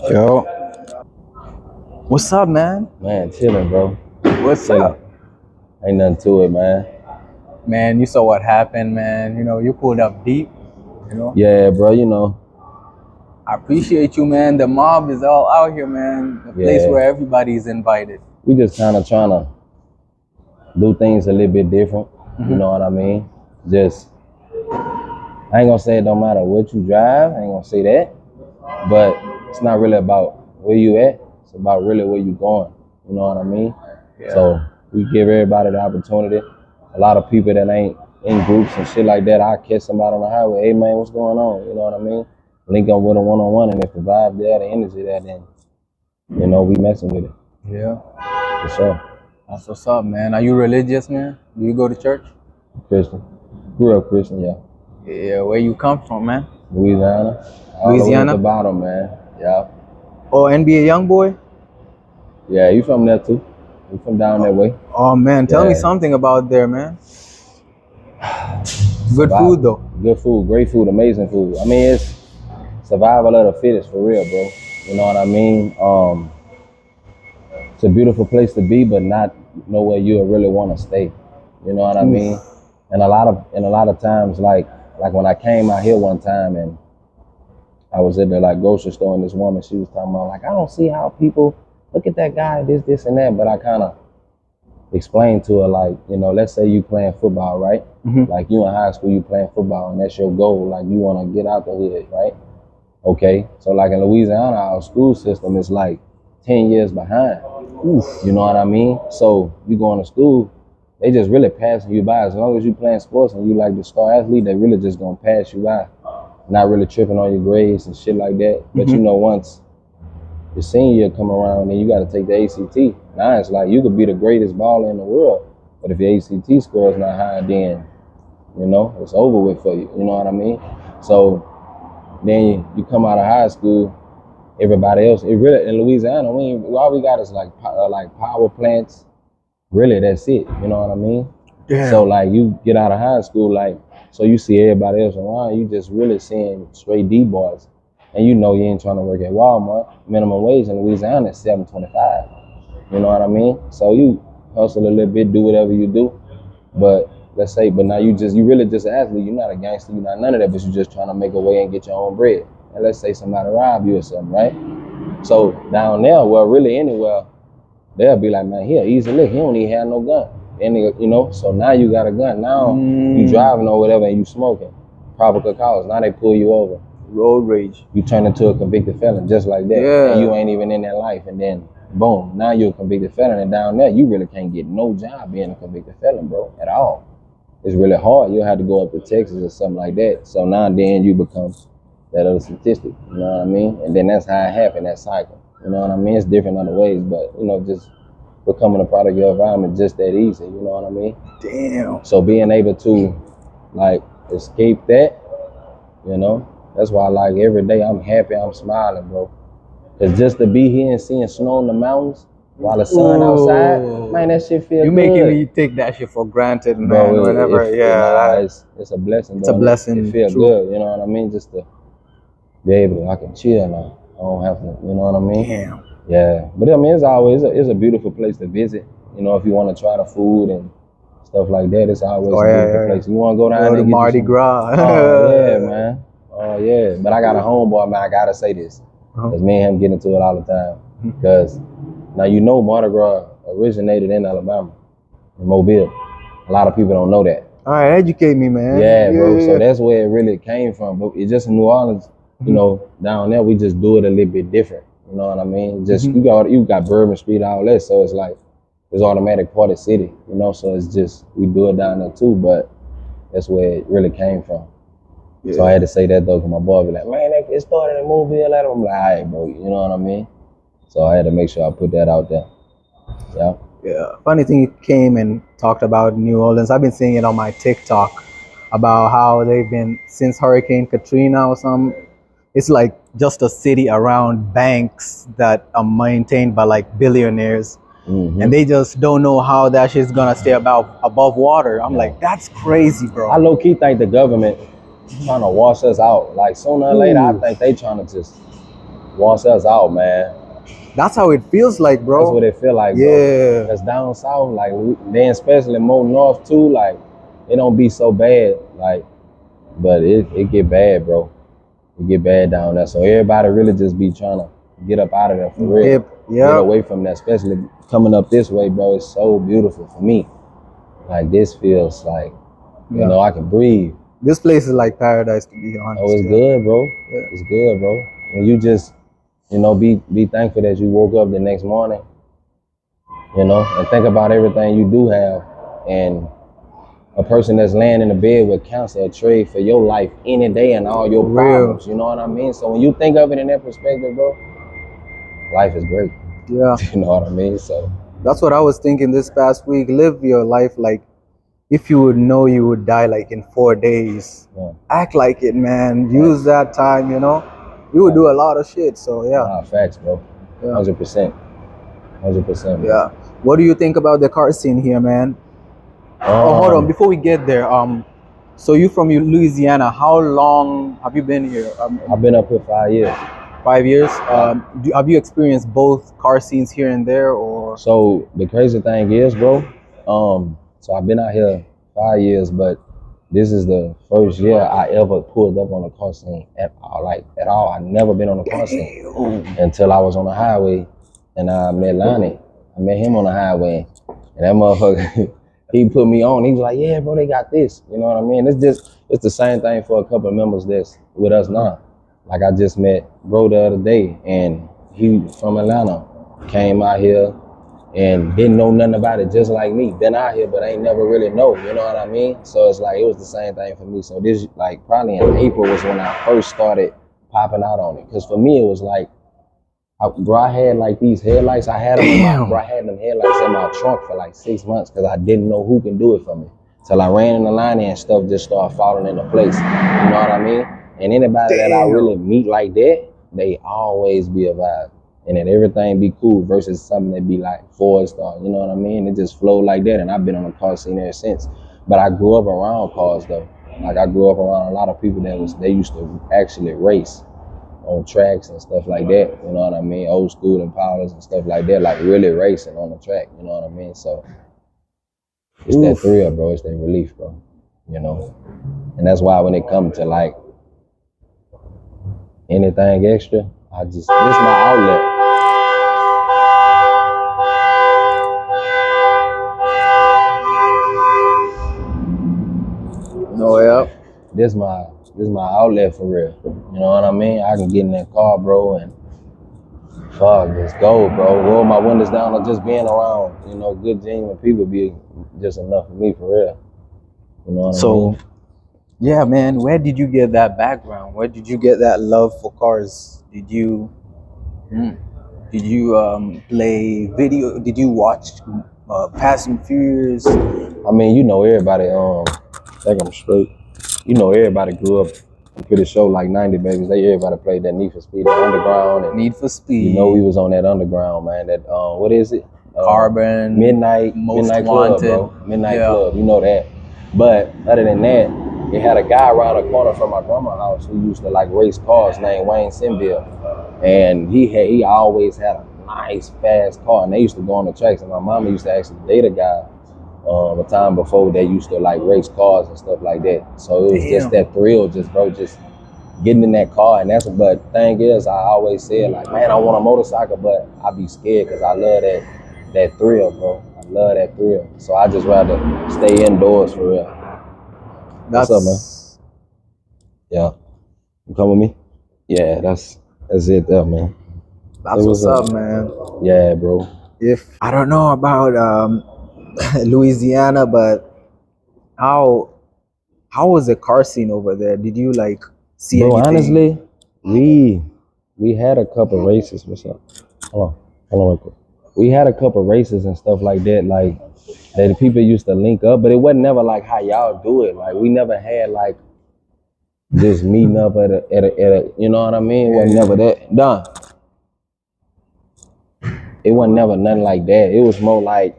Yo, what's up, man? Man, chilling, bro. What's Chilling. up? Ain't nothing to it, man. Man, you saw what happened, man. You know, you pulled up deep, you know. Yeah, bro, you know. I appreciate you, man. The mob is all out here, man. The place Yeah. where everybody's invited. We just kind of trying to do things a little bit different. You know what I mean? Just, I ain't gonna say it don't matter what you drive. I ain't gonna say that. But it's not really about where you at. It's about really where you going. You know what I mean? Yeah. So we give everybody the opportunity. A lot of people that ain't in groups and shit like that, I catch somebody on the highway. Hey, man, what's going on? You know what I mean? Link up with them one-on-one, and if the vibe there, the energy there, then, you know, we messing with it. Yeah. For sure. That's what's up, man. Are you religious, man? Do you go to church? Christian. Grew up Christian, yeah. Yeah, where you come from, man? Louisiana. All the way at the bottom, man. Yeah. Oh, NBA young boy? Yeah, you from there too. You from down that way. Oh, man, tell me Yeah. something about there, man. Good Survival. food, though. Good food, great food, amazing food. I mean, it's survival of the fittest for real, bro. You know what I mean? It's a beautiful place to be, but not nowhere you really want to stay. You know what I mean? And a lot of times, like when I came out here one time and I was at the grocery store and this woman, she was talking about I don't see how people look at that guy, this and that. But I kind of explained to her let's say you playing football, right? Like you in high school, you playing football and that's your goal. Like you want to get out the hood, right? Okay. So like in Louisiana, our school system is 10 years behind. Oof. You know what I mean? So you going to school, they just really passing you by. As long as you playing sports and you like the star athlete, they really just gonna pass you by. Not really tripping on your grades and shit like that. But you know, once your senior year come around, then you got to take the ACT. Now it's you could be the greatest baller in the world, but if your ACT score is not high, then you know it's over with for you. You know what I mean? So then you come out of high school. Everybody else, it really in Louisiana, all we got is power plants. Really, that's it. You know what I mean? Damn. So you get out of high school, so you see everybody else around, you just really seeing straight D boys, and you know you ain't trying to work at Walmart. Minimum wage in Louisiana is $7.25. You know what I mean? So you hustle a little bit, do whatever you do, but now you really just an athlete. You're not a gangster. You're not none of that, but you're just trying to make a way and get your own bread. And let's say somebody rob you or something, right? So down there, well, really anywhere, they'll be like, man, here, easy lick. He don't even have no gun. And you know, so now you got a gun. Now you driving or whatever and you smoking. Probable cause. Now they pull you over. Road rage. You turn into a convicted felon just like that. Yeah. And you ain't even in that life. And then, boom, now you're a convicted felon. And down there, you really can't get no job being a convicted felon, bro, at all. It's really hard. You'll have to go up to Texas or something like that. So now then you become that other statistic. You know what I mean? And then that's how it happened, that cycle. You know what I mean? It's different other ways, but, you know, just becoming a part of your environment just that easy, you know what I mean? Damn. So being able to escape that, you know, that's why every day I'm happy, I'm smiling, bro. Cause just to be here and seeing snow in the mountains while the sun outside, man, that shit feel good. You making me take that shit for granted, man. Bro, Whenever, it's a blessing. It's a blessing. It feels good, you know what I mean? Just to be able I can chill now. I don't have to, you know what I mean? Damn. Yeah, but I mean, it's a beautiful place to visit. You know, if you want to try the food and stuff like that, it's always a beautiful place. You want to go down there to and get Mardi Gras. Oh yeah, man. Oh yeah. But I got a homeboy, man. I gotta say this, because me and him get into it all the time. Because now you know Mardi Gras originated in Alabama, in Mobile. A lot of people don't know that. All right, educate me, man. Yeah, bro. So that's where it really came from. But it's just in New Orleans. You know, down there we just do it a little bit different. You know what I mean? Just you got Bourbon Street, all that, so it's it's automatic part of the city, you know. So it's just we do it down there too, but that's where it really came from. Yeah. So I had to say that though, because my boy be like, man, it started in Mobile. I'm like, all right, bro, you know what I mean? So I had to make sure I put that out there. Yeah. Yeah. Funny thing, you came and talked about New Orleans. I've been seeing it on my TikTok about how they've been since Hurricane Katrina or something. It's just a city around banks that are maintained by billionaires. And they just don't know how that shit's gonna stay above water. I'm like, that's crazy, bro. I low-key think the government trying to wash us out. Sooner or later, I think they trying to just wants us out, man. That's how it feels like, bro. That's what it feel like, bro. Yeah. Cause down south, like then especially more north too, like it don't be so bad, like, but it get bad, bro. It get bad down there. So everybody really just be trying to get up out of there for real. Get away from that, especially coming up this way, bro. It's so beautiful for me. Like this feels like, you know, I can breathe. This place is like paradise, to be honest. Oh, it's good, bro. It's good, bro. And you just, you know, be thankful that you woke up the next morning, you know, and think about everything you do have. And a person that's laying in the bed with cancer, a trade for your life any day and all your problems, you know what I mean? So when you think of it in that perspective, bro, life is great. Yeah. You know what I mean? So that's what I was thinking this past week. Live your life like if you would know you would die like in 4 days. Yeah. Act like it, man. Use that time, you know. You would do a lot of shit. So yeah. Nah, facts, bro. 100%. 100%. Yeah. What do you think about the car scene here, man? Oh, hold on. Before we get there, so you from Louisiana? How long have you been here? I've been up here 5 years. 5 years. Have you experienced both car scenes here and there, or? So the crazy thing is, bro. So I've been out here 5 years, but this is the first year I ever pulled up on a car scene at all. Like at all, I never been on a car scene until I was on the highway, and I met Lonnie. I met him on the highway, and that motherfucker. He put me on. He was like, "Yeah, bro, they got this." You know what I mean? It's the same thing for a couple of members that's with us now. Like I just met bro the other day, and he from Atlanta, came out here and didn't know nothing about it, just like me. Been out here, but ain't never really know. You know what I mean? So it's like it was the same thing for me. So this like probably in April was when I first started popping out on it. Cause for me it was like, bro, I had like these headlights. I had them headlights in my trunk for like 6 months because I didn't know who can do it for me. Till I ran in the line and stuff just started falling into place. You know what I mean? And anybody that I really meet like that, they always be a vibe. And that everything be cool versus something that be like forced or, you know what I mean? It just flowed like that. And I've been on the car scene ever since. But I grew up around cars though. Like I grew up around a lot of people they used to actually race on tracks and stuff like that, you know what I mean? Old school Impalas and stuff like that, like really racing on the track, you know what I mean? So it's that thrill, bro. It's that relief, bro. You know? And that's why when it comes to like anything extra, this is my outlet. Oh yeah. This is my outlet for real. You know what I mean? I can get in that car, bro, and fuck, let's go, bro. Roll my windows down or just being around, you know, good genuine people be just enough for me for real. You know what I mean? Yeah, man, where did you get that background? Where did you get that love for cars? Did you play video? Did you watch Fast and Furious? I mean, you know everybody, I think I'm straight. You know everybody grew up, I'm pretty sure like 90 babies, everybody played that Need for Speed, the Underground. And Need for Speed. You know we was on that Underground, man. That, what is it? Carbon. Midnight Club, bro. Midnight Club, you know that. But other than that, it had a guy around the corner from my grandma's house who used to like race cars named Wayne Sinville. And he always had a nice, fast car. And they used to go on the tracks. And my mama used to actually date a guy a time before they used to like race cars and stuff like that. So it was just that thrill, just getting in that car. And but thing is, I always said like, man, I want a motorcycle, but I be scared because I love that thrill, bro. I love that thrill. So I just rather stay indoors for real. What's up, man? Yeah. You come with me? Yeah, that's it there, man. That's what's up, man. Yeah, bro. I don't know about Louisiana, but how was the car scene over there? Did you like see anything? Honestly, we had a couple races. What's up? Hold on real quick. We had a couple races and stuff like that, like that the people used to link up, but it wasn't never like how y'all do it. Like we never had like just meeting up at a you know what I mean? It wasn't never that done. It wasn't never nothing like that. It was more like,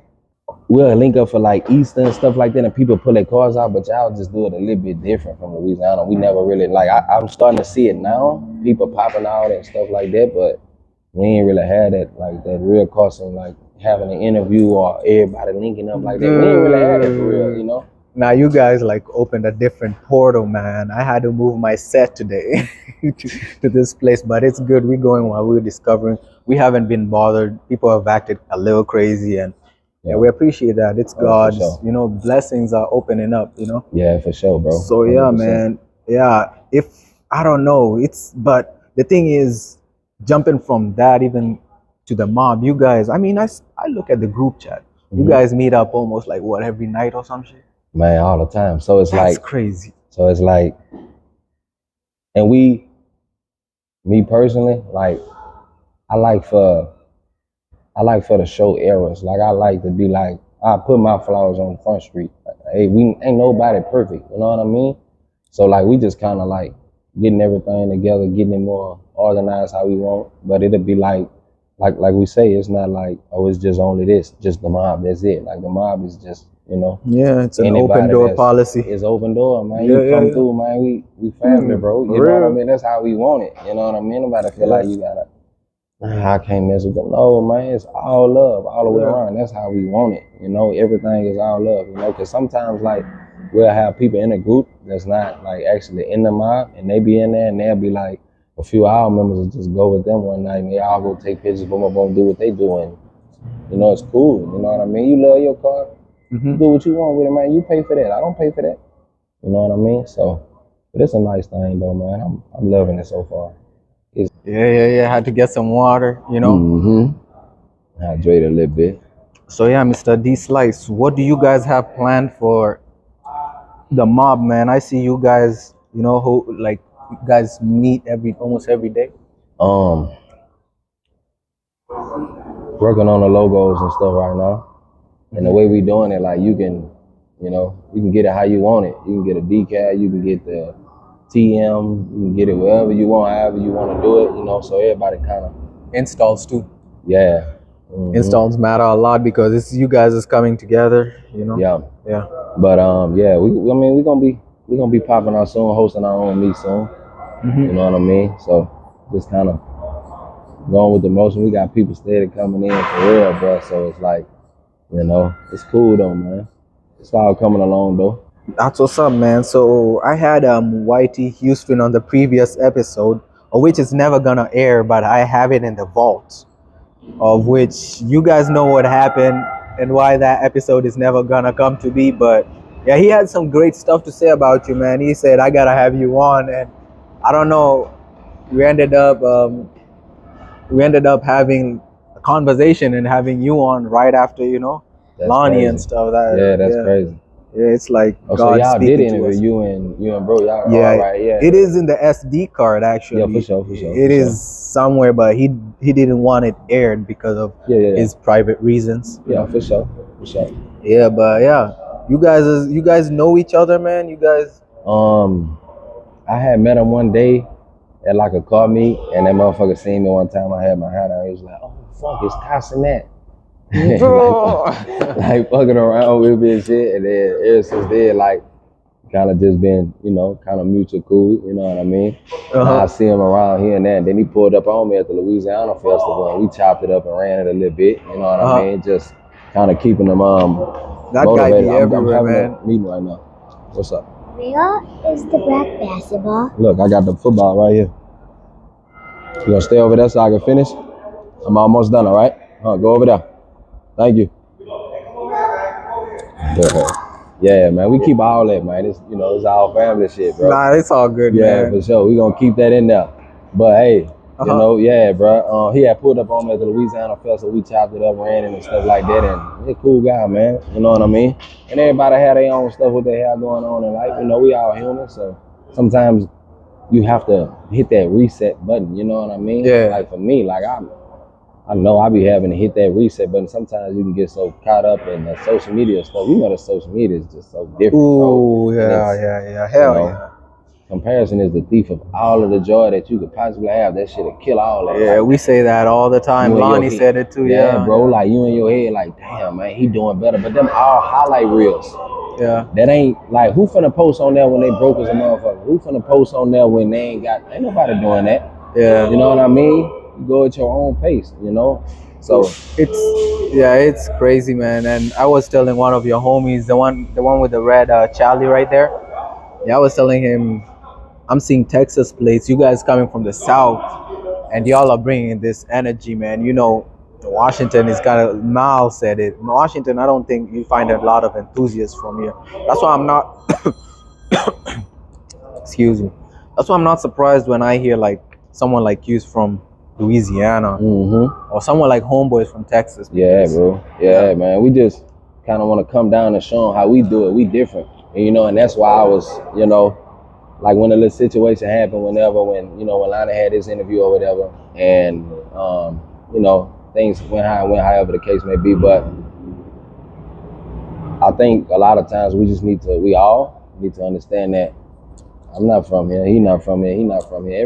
we'll link up for like Easter and stuff like that, and people pull their cars out, but y'all just do it a little bit different from Louisiana. We never really like. I'm starting to see it now, people popping out and stuff like that, but we ain't really had that like that real custom, like having an interview or everybody linking up like that. We ain't really had that for real, you know. Now you guys like opened a different portal, man. I had to move my set today to this place, but it's good. We're going while we're discovering. We haven't been bothered. People have acted a little crazy, and yeah, we appreciate that. It's God's, sure. blessings are opening up, Yeah, for sure, bro. So yeah, 100%. man. Yeah, if I don't know, but the thing is, jumping from that even to the mob, you guys. I mean, I look at the group chat. You guys meet up almost like what, every night or some shit? Man, all the time. So it's That's like crazy. So it's like, and me personally, like I like for the show errors. Like I like to be like, I put my flowers on Front Street. Hey, we ain't nobody perfect. You know what I mean? So like we just kind of like getting everything together, getting it more organized how we want. But it'll be like we say, it's not like, oh, it's just only this, just the mob. That's it. Like the mob is just, Yeah, it's an open door policy. It's open door, man. Yeah, You come through, man. We family, bro. You know what I mean? That's how we want it. You know what I mean? Nobody feel like you gotta, I can't mess with them. No, man. It's all love, all the way around. That's how we want it. Everything is all love. Because sometimes like we'll have people in a group that's not like actually in the mob, and they be in there, and they'll be like, a few of our members will just go with them one night, and they all go take pictures, boom, boom, do what they doing. It's cool. You know what I mean? You love your car. Do what you want with it, man. You pay for that. I don't pay for that. You know what I mean? So, but it's a nice thing, though, man. I'm loving it so far. Yeah. Had to get some water, Hydrate a little bit. So yeah, Mr. Deeslice, what do you guys have planned for the mob, man? I see you guys, who like you guys meet almost every day. Working on the logos and stuff right now. And the way we doing it, like you can get it how you want it. You can get a decal, you can get the TM, you can get it wherever you want, however you want to do it, so everybody kind of. Installs too. Yeah. Installs matter a lot because it's you guys is coming together, Yeah. Yeah. But yeah, we're gonna be popping out soon, hosting our own meet soon. You know what I mean? So just kind of going with the motion. We got people steady coming in for real, bro. So it's like, it's cool though, man. It's all coming along though. That's what's up, man. So I had Whitey Houston on the previous episode, of which is never gonna air, but I have it in the vault, of which you guys know what happened and why that episode is never gonna come to be. But yeah, he had some great stuff to say about you, man. He said, I gotta have you on, and I don't know, we ended up having a conversation and having you on right after, That's Lonnie crazy. and stuff. That's crazy. Yeah, it's like God so y'all speaking did to interview us. you and bro. Y'all, Yeah, all right, yeah. It is in the SD card actually. Yeah, for sure. It is somewhere, but he didn't want it aired because of his private reasons. Yeah, for sure. Yeah, but yeah, you guys know each other, man. You guys. I had met him one day at like a car meet, and that motherfucker seen me one time. I had my hat on. He was like, "Oh fuck, it's Cassinet." like fucking around with me and shit, and then ever since then, like, kind of just been, kind of mutual cool, you know what I mean? Now I see him around here and there, and then he pulled up on me at the Louisiana Festival, and we chopped it up and ran it a little bit, you know what I mean? Just kind of keeping them that motivated. Guy be everywhere, I'm having man. a meeting right now. What's up? Where is the black basketball? Look, I got the football right here. You gonna stay over there so I can finish? I'm almost done, all right? Go over there. Thank you. Yeah, man, we keep all that, man. It's it's our family shit, bro. Nah, it's all good, man. Yeah, for sure. We gonna keep that in there. But hey, yeah, bro. He had pulled up on me at the Louisiana Festival. We chopped it up, ran it and stuff like that. And he's a cool guy, man. You know what I mean? And everybody had their own stuff, what they have going on in life. We all human, so sometimes you have to hit that reset button. You know what I mean? Yeah. Like for me, like I know I be having to hit that reset button. Sometimes you can get so caught up in the social media stuff. The social media is just so different, bro. Ooh, yeah. Hell yeah. comparison is the thief of all of the joy that you could possibly have. That shit'll kill all that. Yeah, Like, we say that all the time. you in your Lonnie head. said it too. Yeah, Yeah, bro. Like you in your head, like, damn, man, he doing better. But them all highlight reels. yeah. That ain't like who finna post on there when they broke as a motherfucker? Who finna post on there when they ain't nobody doing that. Yeah. You know what I mean? You go at your own pace, you know? So It's crazy, man. And I was telling one of your homies, the one with the red Charlie right there. Yeah, I was telling him, I'm seeing Texas plates. You guys coming from the south, and y'all are bringing this energy, man. You know, Washington is kind of, Mal said it. Washington, I don't think you find a lot of enthusiasts from here. That's why I'm not. Excuse me. That's why I'm not surprised when I hear like someone like you's from Louisiana or someone like Homeboys from Texas. yeah, because- bro. Yeah, man. We just kind of want to come down and show them how we do it. We different, and, you know, and that's why I was, you know, like when a little situation happened, when Lana had this interview or whatever, and you know, things went however the case may be. But I think a lot of times we all need to understand that I'm not from here, he not from here, he not from here.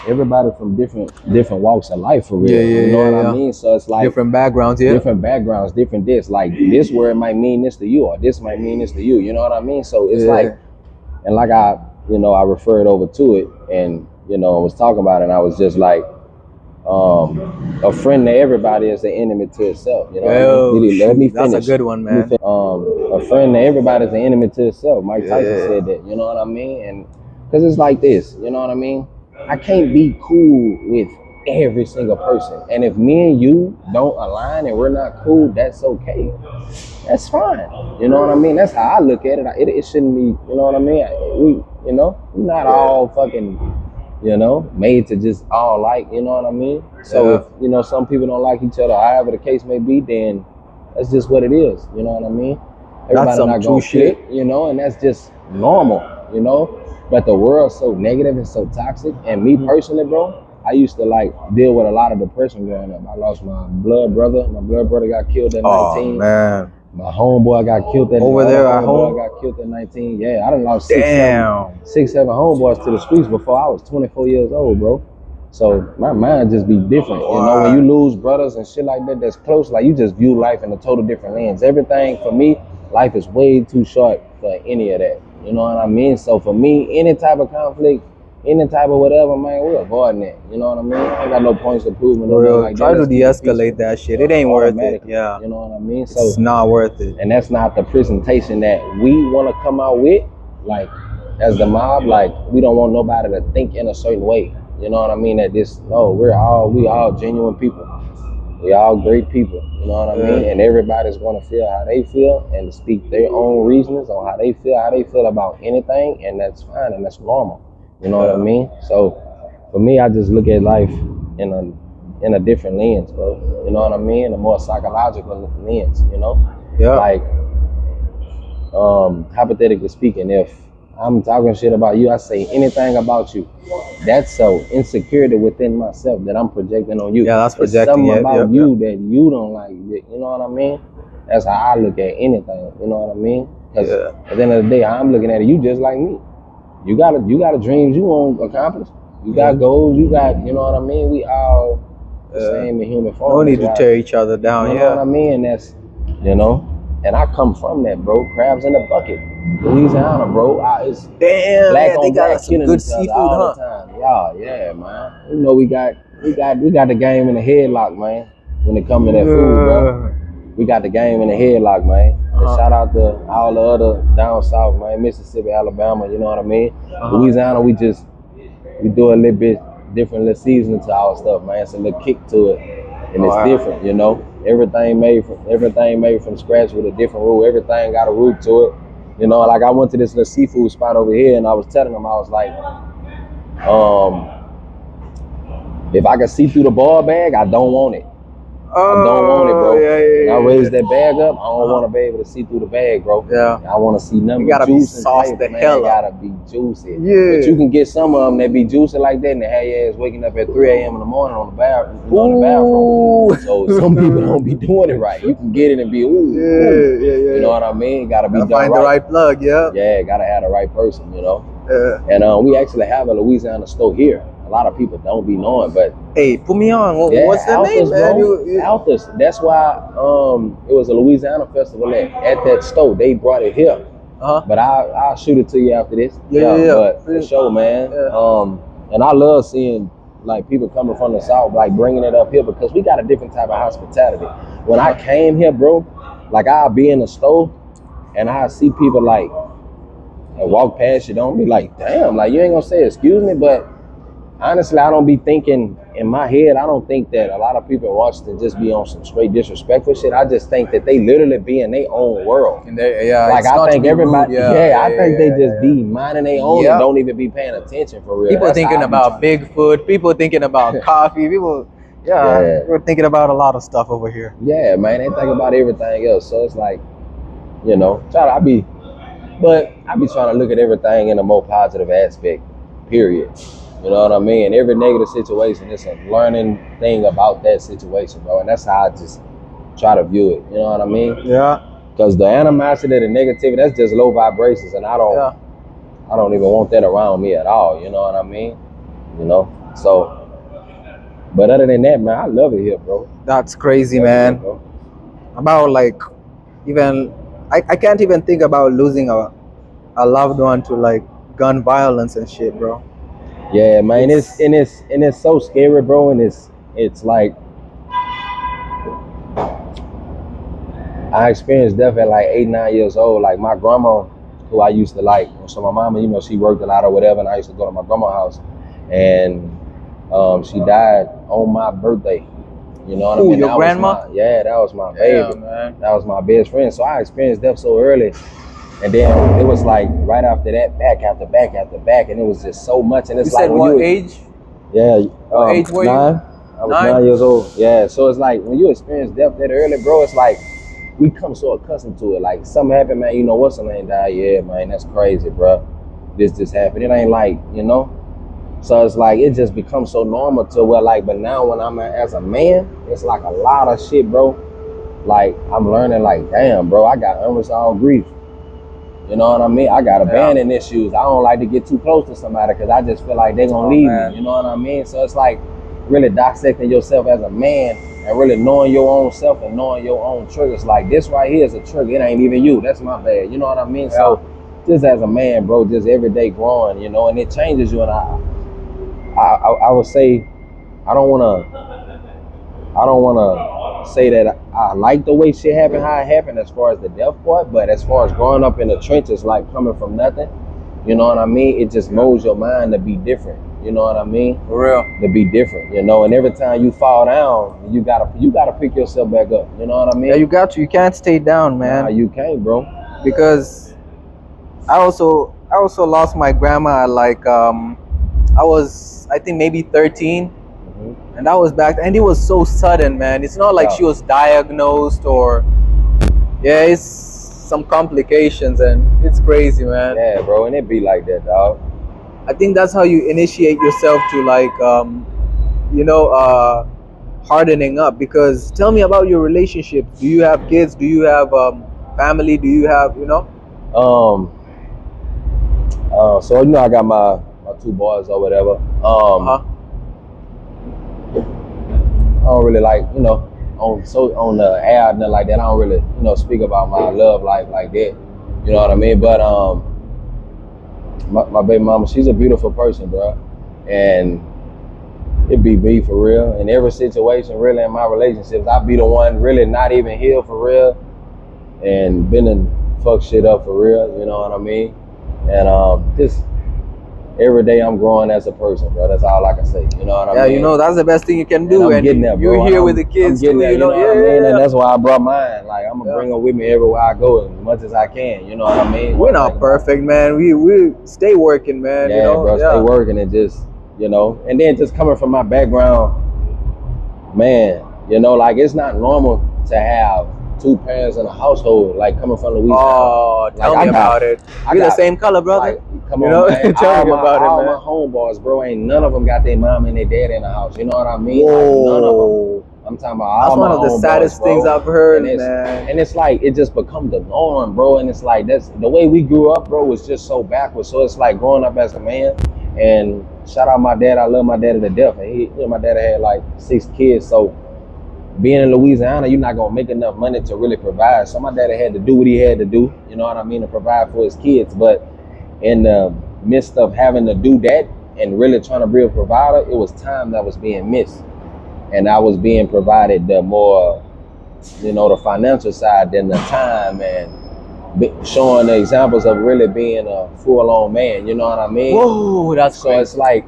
Everybody from different walks of life for real. You know what I mean? So it's like different backgrounds, yeah. different backgrounds, different this. Like this word might mean this to you, or this might mean this to you. You know what I mean? So it's like, and like I referred over to it, and I was talking about it, and I was just like, a friend to everybody is an enemy to itself. You know what I mean? Let me finish. That's a good one, man. A friend to everybody is an enemy to itself. Mike Tyson said that. You know what I mean? And because it's like this. You know what I mean? I can't be cool with every single person. And if me and you don't align and we're not cool, that's okay. That's fine. You know what I mean? That's how I look at it. It shouldn't be, you know what I mean? We're not all fucking, made to just all like, you know what I mean? So if, some people don't like each other, however the case may be, then that's just what it is. You know what I mean? Everybody not gonna fit, and that's just normal, But the world's so negative and so toxic. And me personally, bro, I used to deal with a lot of depression growing up. I lost my blood brother. My blood brother got killed at 19. Oh, man. My homeboy got killed at over there at home. Got killed at 19. Yeah, I done lost six, seven homeboys to the streets before I was 24 years old, bro. So my mind just be different. Wow. When you lose brothers and shit like that, that's close. Like you just view life in a total different lens. Everything for me, life is way too short for any of that. You know what I mean? So for me, any type of conflict, any type of whatever, man, we're avoiding that. You know what I mean? I ain't got no points of improvement. Try to de-escalate that shit. It ain't worth it. Yeah. You know what I mean? So it's not worth it. And that's not the presentation that we want to come out with. Like, as the mob, we don't want nobody to think in a certain way. You know what I mean? That we all genuine people. We all great people. You know what I mean? And everybody's going to feel how they feel and speak their own reasons on how they feel about anything, and that's fine and that's normal. You know what I mean? So for me, I just look at life in a different lens, bro. You know what I mean? A more psychological lens, Yeah. Hypothetically speaking, if I'm talking shit about you, I say anything about you, that's so insecurity within myself that I'm projecting on you. Yeah, that's projecting. It's something about you that you don't like. You know what I mean? That's how I look at anything. You know what I mean? Because at the end of the day, I'm looking at it, you just like me. You got dreams you want to accomplish. You got goals. You got, you know what I mean? We all the same in human form. No need to tear each other down. You know what I mean? And that's, and I come from that, bro. Crabs in the bucket, Louisiana, bro. It's black on they got black some good seafood, all the time. Yeah, man. We got the game in the headlock, man. When it comes to that food, bro. We got the game in the headlock, man. And shout out to all the other down south, man. Mississippi, Alabama, you know what I mean? Louisiana, we do a little bit different little seasoning to our stuff, man. It's a little kick to it. And it's different, Everything made from scratch with a different root. Everything got a root to it. Like I went to this little seafood spot over here and I was telling them, I was like, if I can see through the ball bag, I don't want it. I don't want it, bro. I raise that bag up. I don't want to be able to see through the bag, bro. Yeah. I want to see nothing. You gotta be sauced the hell up. Gotta be juicy. Yeah. But you can get some of them that be juicy like that, and they have your ass waking up at 3 a.m. in the morning on the bathroom. So some people don't be doing it right. You can get it and be Yeah. You know what I mean? Gotta be done find right. the right plug. Yeah. Yeah. Gotta have the right person. And we actually have a Louisiana store here. A lot of people don't be knowing, but Hey, put me on. yeah, What's the name, Altus, man? bro. Altus. That's why it was a Louisiana festival at that store. They brought it here. Uh-huh. But I'll shoot it to you after this. Yeah. But for sure, man. Yeah. And I love seeing like people coming from the South, like bringing it up here because we got a different type of hospitality. When I came here, bro, like I'll be in the store and I see people like and walk past you, don't be like, damn, like you ain't gonna say excuse me, but honestly, I don't be thinking in my head. I don't think that a lot of people in Washington just be on some straight disrespectful shit. I just think that they literally be in their own world. And yeah, like I think everybody, rude. I think they just be minding their own and don't even be paying attention for real. People thinking about Bigfoot. People thinking about coffee. People, we're thinking about a lot of stuff over here. Yeah, man, they think about everything else. So it's like, I be trying to look at everything in a more positive aspect. Period. You know what I mean? Every negative situation is a learning thing about that situation, bro. And that's how I just try to view it. You know what I mean? Yeah. Because the animosity, the negativity, that's just low vibrations, and I don't even want that around me at all. You know what I mean? So. But other than that, man, I love it here, bro. That's crazy, man. Here, about like, even I can't even think about losing a loved one to like gun violence and shit, bro. Yeah, man, it's so scary, bro, and it's like I experienced death at like 8, 9 years old. Like my grandma, who I used to like, so my mama, she worked a lot or whatever, and I used to go to my grandma's house, and she died on my birthday. You know what I mean? Your grandma? That was my baby. Man. That was my best friend. So I experienced death so early. And then it was like right after that, back after back after back, and it was just so much. And it's you like said what age? Yeah, what age were 9. I was 9 years old. Yeah, so it's like when you experience death that early, bro, it's like we come so accustomed to it. Like something happened, man. You know what's the name died? Yeah, man, that's crazy, bro. This happened. It ain't like So it's like it just becomes so normal to where like, but now when I'm as a man, it's like a lot of shit, bro. Like I'm learning, like, damn, bro, I got unresolved grief. You know what I mean? I got abandonment issues. I don't like to get too close to somebody because I just feel like they're gonna leave me. You know what I mean? So it's like really dissecting yourself as a man and really knowing your own self and knowing your own triggers. Like this right here is a trigger. It ain't even you. That's my bad. You know what I mean? Yeah. So just as a man, bro, just every day growing, and it changes you. And I would say I don't wanna say that I like the way shit happened, how it happened as far as the death part, but as far as growing up in the trenches, like coming from nothing, you know what I mean? It just molds your mind to be different. You know what I mean? For real. To be different, and every time you fall down, you gotta pick yourself back up. You know what I mean? Yeah, you got to. You can't stay down, man. Nah, you can't, bro. Because I also lost my grandma at like I was, I think, maybe 13. And that was back, and it was so sudden, man. It's not like she was diagnosed or, it's some complications, and it's crazy, man. Yeah, bro, and it be like that, dog. I think that's how you initiate yourself to like, hardening up. Because tell me about your relationships. Do you have kids? Do you have family? Do you have, So I got my 2 boys or whatever. I don't really like, on the air, nothing like that. I don't really, speak about my love life like that. You know what I mean? But my baby mama, she's a beautiful person, bro. And it be me for real. In every situation, really, in my relationships, I be the one really not even healed for real, and been and fuck shit up for real. You know what I mean? And just every day I'm growing as a person, bro. That's all I can say. You know what I mean? Yeah, that's the best thing you can do. And I'm getting there, bro. You're here with the kids too, you know what I mean? And that's why I brought mine. Like I'm gonna bring them with me everywhere I go as much as I can. You know what I mean? We're not perfect, man. We stay working, man. Yeah, bro. Stay working and just, and then just coming from my background, man. Like it's not normal to have 2 parents in a household, like coming from Louisiana. Oh, tell me about it. We're the same color, brother. Like, come on, man. Tell me about it, man. All my homeboys, bro, ain't none of them got their mom and their dad in the house. You know what I mean? Whoa. Like, none of them. I'm talking about That's all one my of the homeboys, saddest bro. things I've heard, And man. it's like it just become the norm, bro. And it's like that's the way we grew up, bro, was just so backwards. So it's like growing up as a man. And shout out my dad. I love my dad to death. And my dad had like 6 kids. So being in Louisiana, you're not gonna make enough money to really provide. So my dad had to do what he had to do, you know what I mean, to provide for his kids. But in the midst of having to do that and really trying to be a provider, it was time that was being missed. And I was being provided the more, the financial side than the time and showing the examples of really being a full-on man, you know what I mean? Whoa, that's So crazy. it's like,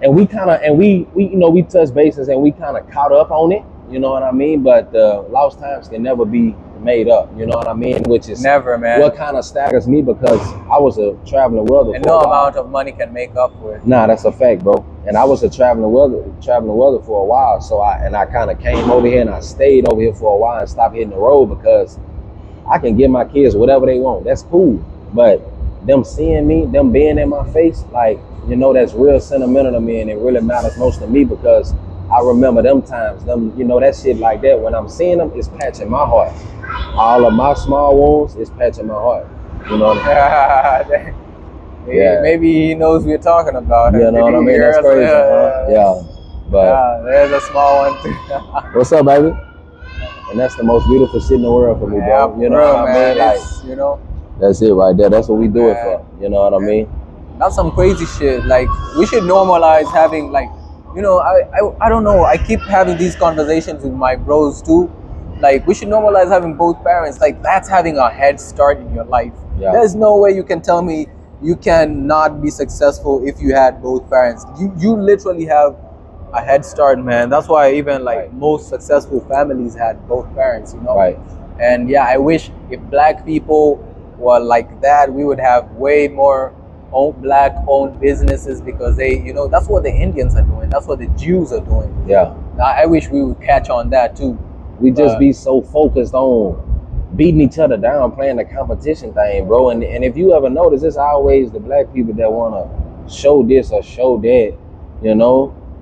and we kind of, and we touch bases and we kind of caught up on it, you know what I mean? But lost times can never be made up, you know what I mean? Which is Never, man. what kind of staggers me because I was a traveling welder. And for no a while. amount of money can make up for it. Nah, that's a fact, bro. And I was a traveling welder for a while. So I kind of came over here and I stayed over here for a while and stopped hitting the road because I can give my kids whatever they want. That's cool. But them seeing me, them being in my face, like, that's real sentimental to me and it really matters most to me because I remember them times, that shit like that. When I'm seeing them, it's patching my heart. All of my small wounds is patching my heart. You know what I mean? Yeah. Maybe he knows what you're talking about. You know what I mean? That's crazy, huh? Yeah. But there's a small one too. What's up, baby? And that's the most beautiful shit in the world for me, bro. You know what I mean? Like, that's it right there. That's what we do it for. You know what I mean? That's some crazy shit. Like, we should normalize having, like, I don't know. I keep having these conversations with my bros too. Like, we should normalize having both parents. Like, that's having a head start in your life. Yeah. There's no way you can tell me you cannot be successful if you had both parents. You literally have a head start, man. That's why even like most successful families had both parents, Right. And yeah, I wish if black people were like that, we would have way more black owned businesses because that's what the Indians are doing. That's what the Jews are doing. Yeah. I wish we would catch on that too. We just be so focused on beating each other down, playing the competition thing, bro. And if you ever notice, it's always the black people that want to show this or show that,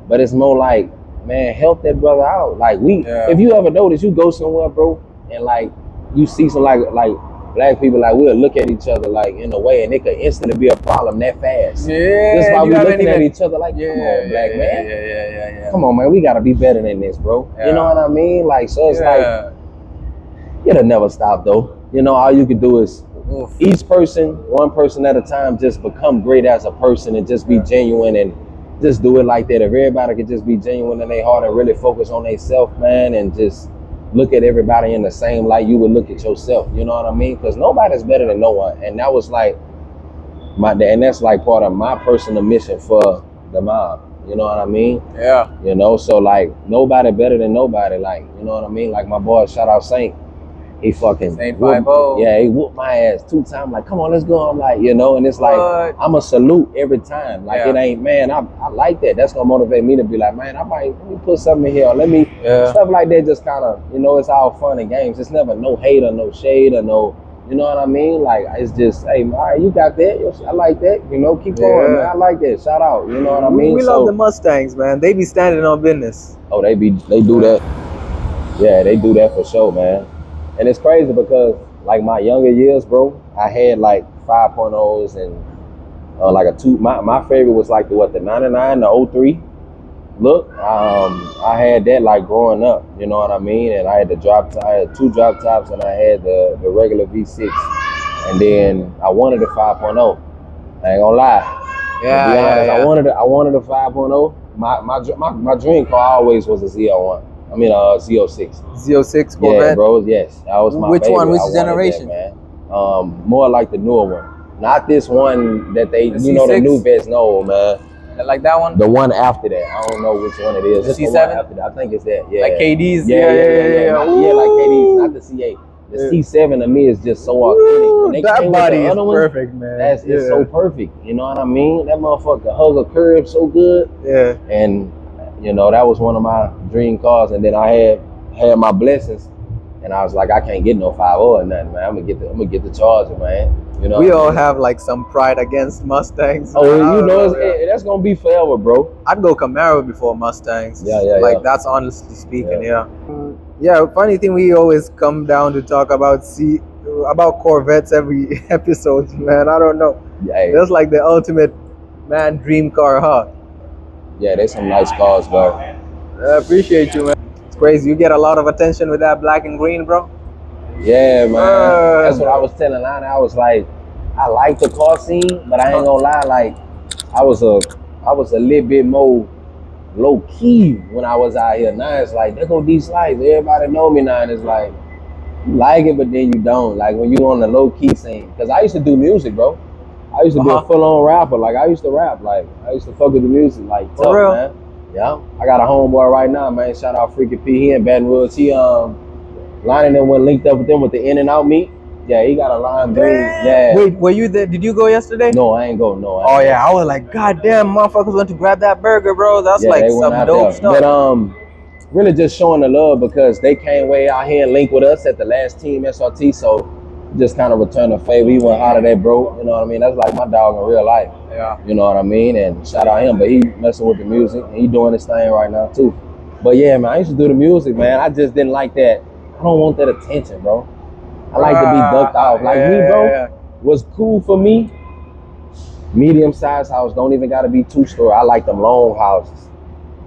But it's more like, man, help that brother out. Like if you ever notice, you go somewhere, bro, and like you see some like black people, like we'll look at each other like in a way, and it could instantly be a problem that fast. Yeah. Just by we looking at each other like, come on, black man. Yeah. Come on, man, we gotta be better than this, bro. Yeah. You know what I mean? Like, so it's like it'll never stop though. All you can do is each person, one person at a time, just become great as a person and just be genuine and just do it like that. If everybody could just be genuine in their heart and really focus on themselves, man, and just look at everybody in the same light you would look at yourself. You know what I mean? Because nobody's better than no one. And that was like and that's like part of my personal mission for the mob. You know what I mean? Yeah. So like nobody better than nobody. Like, you know what I mean? Like my boy, shout out Saint. He fucking Saint 5-0. Yeah, he whooped my ass 2 times. Like, come on, let's go. I'm like, and it's like I'm a salute every time. Like it ain't, man. I like that. That's gonna motivate me to be like, man, let me put something in here. Let me stuff like that. Just kind of, it's all fun and games. It's never no hate or no shade or no. You know what I mean? Like it's just, hey, all right, you got that. I like that. Keep going, man. I like that. Shout out. You know what I mean? We love the Mustangs, man. They be standing on business. Oh, they do that. Yeah, they do that for sure, man. And it's crazy because like my younger years, bro, I had like 5.0s and like a 2. My favorite was like the 99, the 03. Look, I had that like growing up, you know what I mean? And I had I had 2 drop tops and I had the regular V6. And then I wanted the 5.0. I ain't gonna lie. Yeah, to be honest, yeah. I wanted a 5.0. My dream car always was a Z01. I mean, Z06. Z06 Corvette? Yeah, bro, yes. That was my Which baby. one? Which I generation? That, man. More like the newer one. Not this one that they, The the C6? new vets know, man. Like that one? The one after that. I don't know which one it is. The C7? C7? After that. I think it's that, yeah. Like KD's? Yeah. Yeah, like KD's, not the C8. The C7 to me is just so authentic. When that body is ones, perfect, man. It's so perfect. You know what I mean? That motherfucker hug a curve so good. Yeah. And, that was one of my dream cars. And then I had my blessings And I was like, I can't get no 5.0 or nothing, man. I'm gonna get the Charger, man. You know. We what I all mean? have like some pride against Mustangs. Oh, man. I you don't know, yeah. that's gonna be forever, bro. I'd go Camaro before Mustangs. Yeah, yeah, Like yeah. that's honestly speaking, yeah. Yeah, funny thing, we always come down to talk about about Corvettes every episode, man. I don't know. Yeah, That's like the ultimate man dream car, huh? yeah, they some nice cars, bro. I appreciate you, man. It's crazy. You get a lot of attention with that black and green, bro. Yeah, man. That's what I was telling Lana. I was like, I like the car scene, but I ain't gonna lie, like I was a little bit more low key when I was out here. Now it's like, there go Deeslice. Everybody know me now. And it's like, you like it, but then you don't. Like when you on the low key scene. Cause I used to do music, bro. I used to be a full on rapper. Like I used to rap. Like I used to fuck with the music. Like tough, For real? man. Yeah. I got a homeboy right now, man. Shout out Freaky P. He in Baton Rouge. He lining them went linked up with them with the In and Out meat. Yeah, he got a lime green. Yeah. Wait, were you there? Did you go yesterday? No, I ain't go. No. Oh yeah, I was like, God damn, motherfuckers went to grab that burger, bro. That's Yeah, like they went some out dope there. stuff. But really just showing the love because they came way out here and linked with us at the last team SRT. So just kind of return the favor. He went hard at that, bro. You know what I mean? That's like my dog in real life. Yeah. You know what I mean? And shout out him. But he messing with the music and he doing his thing right now too. But yeah, man, I used to do the music, man. I just didn't like that. I don't want that attention, bro. I like to be ducked off. Like me, bro, what's cool for me, medium-sized house, don't even gotta be 2-story. I like them long houses.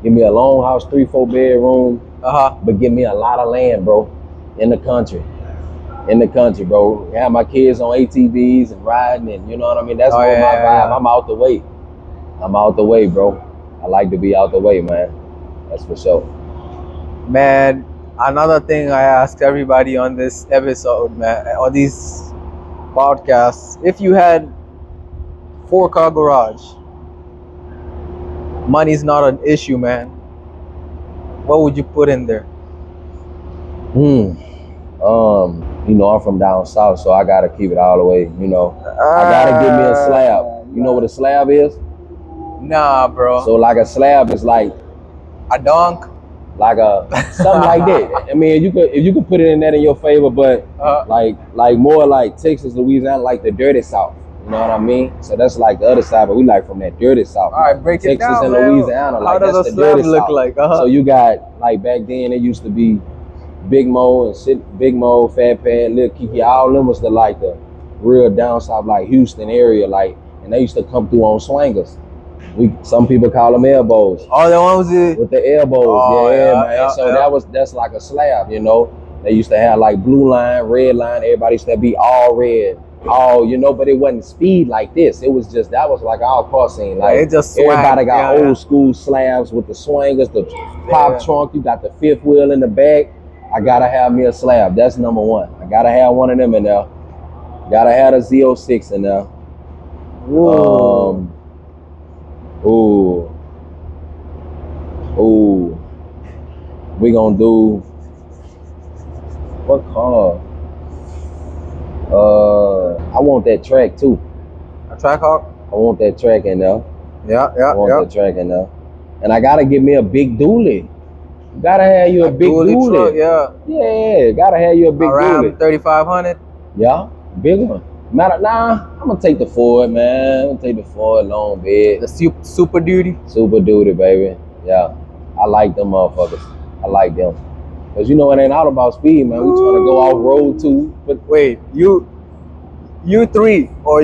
Give me a long house, 3-4 bedroom, but give me a lot of land, bro, in the country. In the country, bro. Have my kids on ATVs and riding, and you know what I mean? That's more my vibe. Yeah. I'm out the way. I'm out the way, bro. I like to be out the way, man. That's for sure. Man, another thing I asked everybody on this episode, man, on these podcasts, if you had 4-car garage, money's not an issue, man, what would you put in there? You know, I'm from down south, so I gotta keep it all the way, you know. I gotta give me a slab. You know what a slab is? Nah, bro. So like a slab is like a donk? Like a something like that. I mean, if you could put it in that in your favor, but like more like Texas, Louisiana, like the dirty South. You know what I mean? So that's like the other side, but we like from that dirty South. All right, break it down, Texas and man. Louisiana, How like does that's a the dirty slab look South. like? So you got like back then it used to be Big Mo and shit, Big Mo, Fat Pat, Lil Kiki, all them was the like the real down south, like Houston area, like, and they used to come through on swangers. Some people call them elbows. Oh, the ones with the elbows. Oh, yeah, man. So that's like a slab, you know. They used to have like blue line, red line. Everybody used to be all red, all, you know, but it wasn't speed like this. It was just, that was like our car scene. Like it just everybody got old school slabs with the swingers, the pop trunk. You got the fifth wheel in the back. I gotta have me a slab. That's number one. I gotta have one of them in there. Gotta have a Z06 in there. Ooh. We gonna do what car? I want that track too. A track hawk? I want that track in there. Yeah. I want that track in there. And I gotta give me a big dually. Gotta have you a big dually. Truck, yeah, gotta have you a big dually. 3500? Yeah, big one. Nah, I'm gonna take the Ford, man. I'm gonna take the Ford long bed. The Super Duty? Super Duty, baby. Yeah, I like them motherfuckers. I like them. Cause you know it ain't all about speed, man. We trying to go off road too. But wait, you 3 or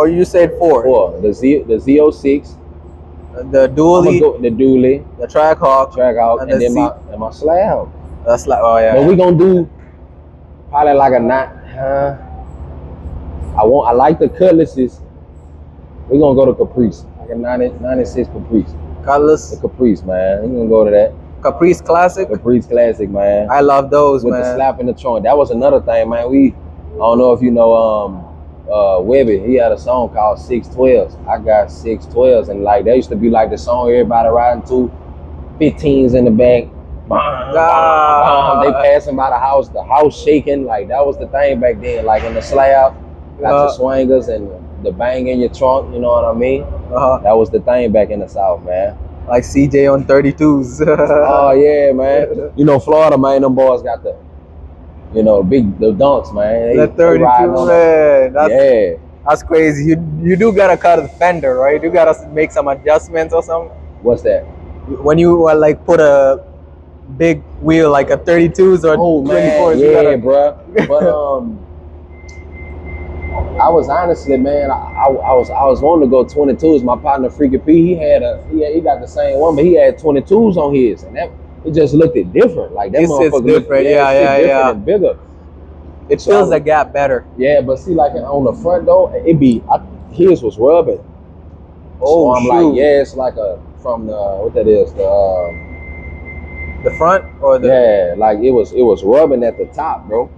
you said 4? 4. The Z06. The dually. The dually. The track hawk. And then my slab. That's like, oh yeah. But we gonna do probably like a I like the cutlasses. We're gonna go to Caprice. Like a 96 Caprice. Cutlass? The Caprice, man. We're gonna go to that. Caprice Classic? Caprice Classic, man. I love those, with man. With the slap in the trunk. That was another thing, man. I don't know if you know Webby, he had a song called 612s. I got 612s, and like that used to be like the song everybody riding to, 15s in the back. They passing by the house shaking. Like that was the thing back then. Like in the slab, got the swingers and the bang in your trunk. You know what I mean? That was the thing back in the South, man. Like CJ on 32s. Oh yeah, man. You know Florida, man. Them boys got the You know, the dunks, man. The They 32, riding on them. man. Yeah. That's crazy. You do gotta cut the fender, right? You gotta make some adjustments or something. What's that? When you like put a big wheel like a 32s or Oh 24s, man, you yeah, gotta. bro. But I was honestly, man, I was wanting to go 22s. My partner Freaky P, he got the same one, but he had 22s on his, and that it just looked it different. Like that It's motherfucker looked, different. yeah, Yeah, it sit yeah, different yeah. and bigger. It So I fills the was, gap better. yeah, but see, like on the front though, his was rubbing. So Oh I'm like, shoot. yeah, it's like a from the what that is The front or the? yeah, like it was rubbing at the top, bro.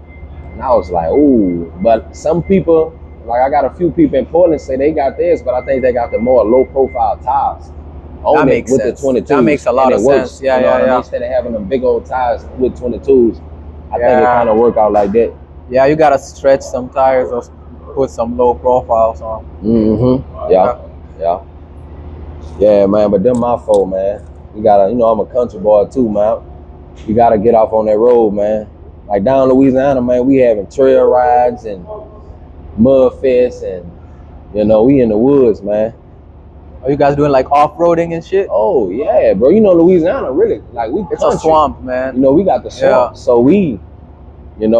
And I was like, ooh. But some people, like I got a few people in Portland say they got theirs, but I think they got the more low profile tires That on it makes with sense. the 22s. That makes a lot and of it works. sense. Yeah, you know yeah, what I mean? yeah. Instead of having them big old tires with 22s, I think it Yeah. kind of work out like that. Yeah, you gotta stretch some tires or put some low profiles on. Mm-hmm. Yeah. Yeah, man. But them my fault, man. You gotta, I'm a country boy too, man. You gotta get off on that road, man. Like down in Louisiana, man, we having trail rides and mud fest and we in the woods, man. Are you guys doing like off-roading and shit? Oh yeah, bro. Louisiana really like we It's country. a swamp, man. We got the swamp. Yeah. So we can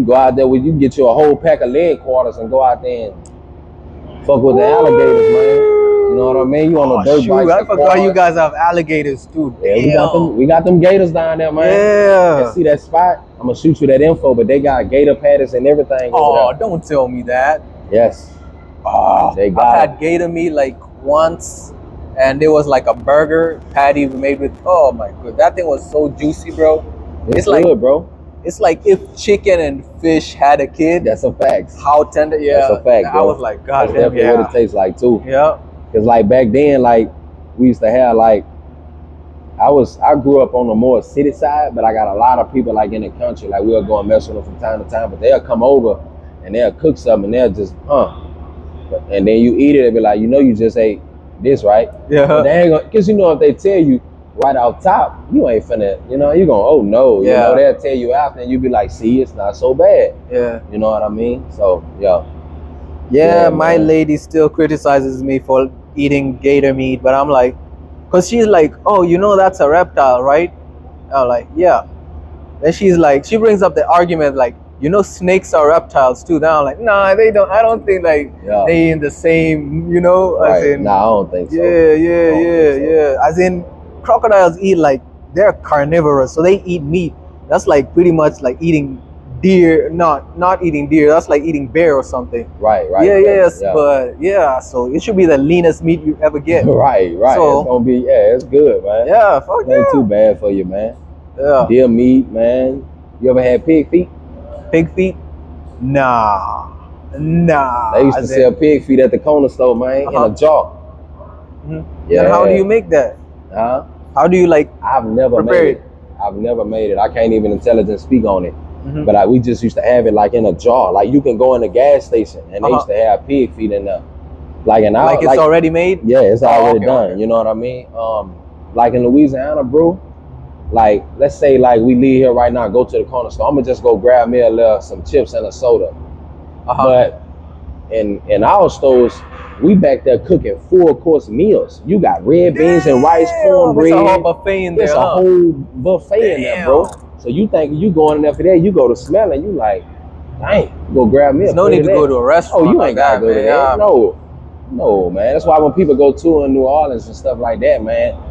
go out there with you get you a whole pack of leg quarters and go out there and fuck with the alligators, man. You know what I mean? You on a dirt bike. I forgot you guys have alligators too. Yeah, Damn. we got them gators down there, man. Yeah. And see that spot? I'm gonna shoot you that info, but they got gator patties and everything over Oh, there. don't tell me that. Yes. Oh, They got I've had gator meat like once, and there was like a burger patty made with. Oh my god, that thing was so juicy, bro. It's like good, bro. It's like if chicken and fish had a kid. That's a fact. How tender? Yeah, that's a fact, bro. I was like, God that's damn, definitely what it tastes like too. Yeah. Cause like back then, like we used to have like I grew up on the more city side, but I got a lot of people like in the country. Like we'll go and mess with them from time to time, but they'll come over and they'll cook something and they'll just and then you eat it and be like, you just ate this, right? Yeah. But they ain't gonna, cause if they tell you right out top, you ain't finna, you gonna, oh no, they'll tell you after and you be like, see, it's not so bad. Yeah. You know what I mean? So yeah, my lady still criticizes me for eating gator meat, but I'm like, cause she's like, oh, that's a reptile, right? I'm like, yeah. Then she's like, she brings up the argument like, snakes are reptiles too. Then I'm like, nah, they don't. I don't think like they in the same, right. as in. Nah, I don't think so. Yeah. As in, crocodiles eat like they're carnivorous, so they eat meat. That's like pretty much like eating deer, not eating deer. That's like eating bear or something. Right. Yeah. But yeah, so it should be the leanest meat you ever get. right. So, it's gonna be it's good, man. Yeah, fuck it ain't too bad for you, man. Yeah. Deer meat, man. You ever had pig feet? Pig feet? Nah. They used to sell pig feet at the corner store, man, in a jar. Mm-hmm. Yeah. And how do you make that? Huh? How do you I've never made it. I've never made it. I can't even intelligent speak on it. Mm-hmm. But we just used to have it like in a jar. Like you can go in the gas station and they used to have pig feet in there. Like it's already made? Yeah, it's already done. Okay. You know what I mean? Like in Louisiana, bro. Like let's say like we leave here right now, go to the corner store. I'm gonna just go grab me some chips and a soda. But in our stores, we back there cooking full course meals. You got red beans and rice, cornbread. It's a whole buffet in there. It's a whole buffet in there, bro. So you think you going in there for that? You go to smell and you like, dang, go grab me. There's no need to go to a restaurant. Oh, you ain't gotta go to that. No, man. That's why when people go to in New Orleans and stuff like that, man,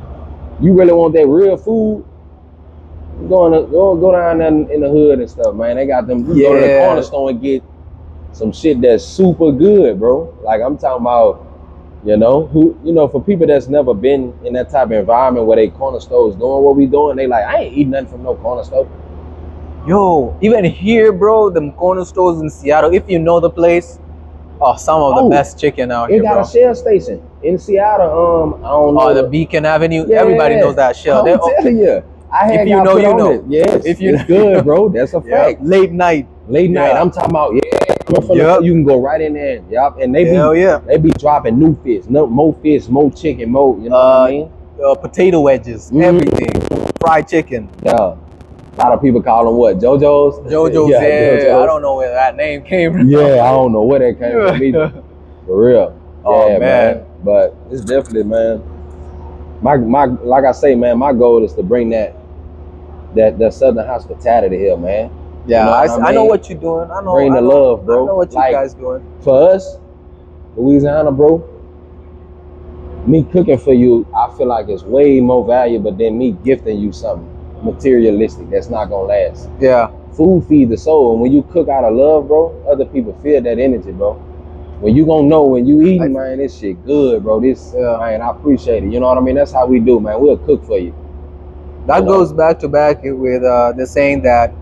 you really want that real food. Go down there in the hood and stuff, man. They got them. You go to the corner store and get some shit that's super good, bro. Like I'm talking about, for people that's never been in that type of environment where they corner stores doing what we doing, they like, I ain't eating nothing from no corner store. Yo, even here, bro, them corner stores in Seattle, if you know the place, some of the best chicken out here, bro. It got a Shell station in Seattle. I don't know. The Beacon Avenue. Yeah, everybody knows that Shell. I'm telling you. If you know, you know. Yes, if you good, bro. That's a fact. Late night. I'm talking about. You can go right in there. Yup, and they be dropping new fish, more fish, more chicken, more. You know what I mean? Potato wedges, everything, fried chicken. Yeah. A lot of people call them what? JoJo's? JoJo's, Yeah, yeah. JoJo's. I don't know where that name came from. Yeah, I don't know where that came from either. For real. Oh, Yeah, man. But it's definitely, man. My like I say, man, my goal is to bring that southern hospitality here, man. Yeah, You know what I know mean? what you're doing. I know. Bring the love, bro. I know what you Like, guys doing. For us, Louisiana, bro, me cooking for you, I feel like it's way more valuable than me gifting you something materialistic that's not gonna last. Yeah. Food feeds the soul, and when you cook out of love, bro, other people feel that energy, bro. When you gonna know when you eating, man, this shit good, bro. Man, I appreciate it. You know what I mean? That's how we do, man. We'll cook for you. That goes back to back with the saying that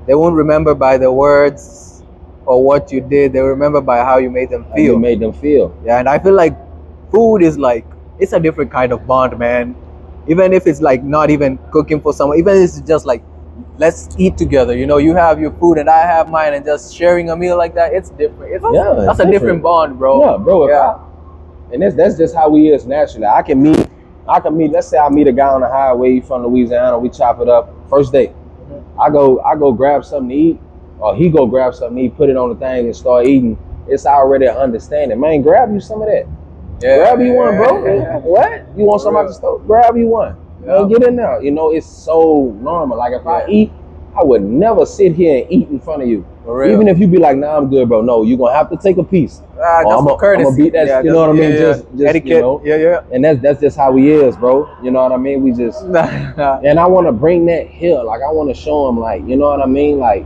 they won't remember by the words or what you did. They remember by how you made them feel. How you made them feel. Yeah, and I feel like food is like, it's a different kind of bond, man. Even if it's like not even cooking for someone, even if it's just like, let's eat together. You know, you have your food and I have mine, and just sharing a meal like that, it's different. That's a different bond, bro. Yeah, bro. And that's just how we is naturally. I can meet. Let's say I meet a guy on the highway from Louisiana. We chop it up first day. I go grab something to eat, or he go grab something to eat, put it on the thing and start eating. It's already an understanding. Man, grab you some of that. Yeah, grab you one, bro. Yeah. What? You want something out the store? Grab you one. Man, get in there. You know, it's so normal. Like if I eat, I would never sit here and eat in front of you. Even if you be like, nah, I'm good, bro. No, you're gonna have to take a piece. I'm gonna beat that. You know what I mean? Just etiquette. You know? And that's just how he is, bro. You know what I mean? We just and I want to bring that here. Like I want to show him, like, you know what I mean? Like,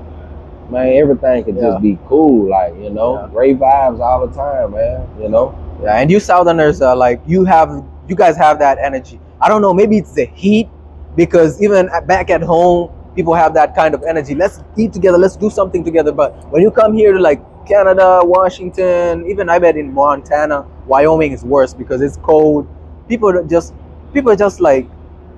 man, everything could just be cool. Like, you know, great vibes all the time, man. You know. Yeah, and you Southerners are like, you guys have that energy. I don't know, maybe it's the heat, because even back at home, people have that kind of energy. Let's eat together, let's do something together. But when you come here to like Canada, Washington, even I bet in Montana, Wyoming is worse because it's cold. People are just like,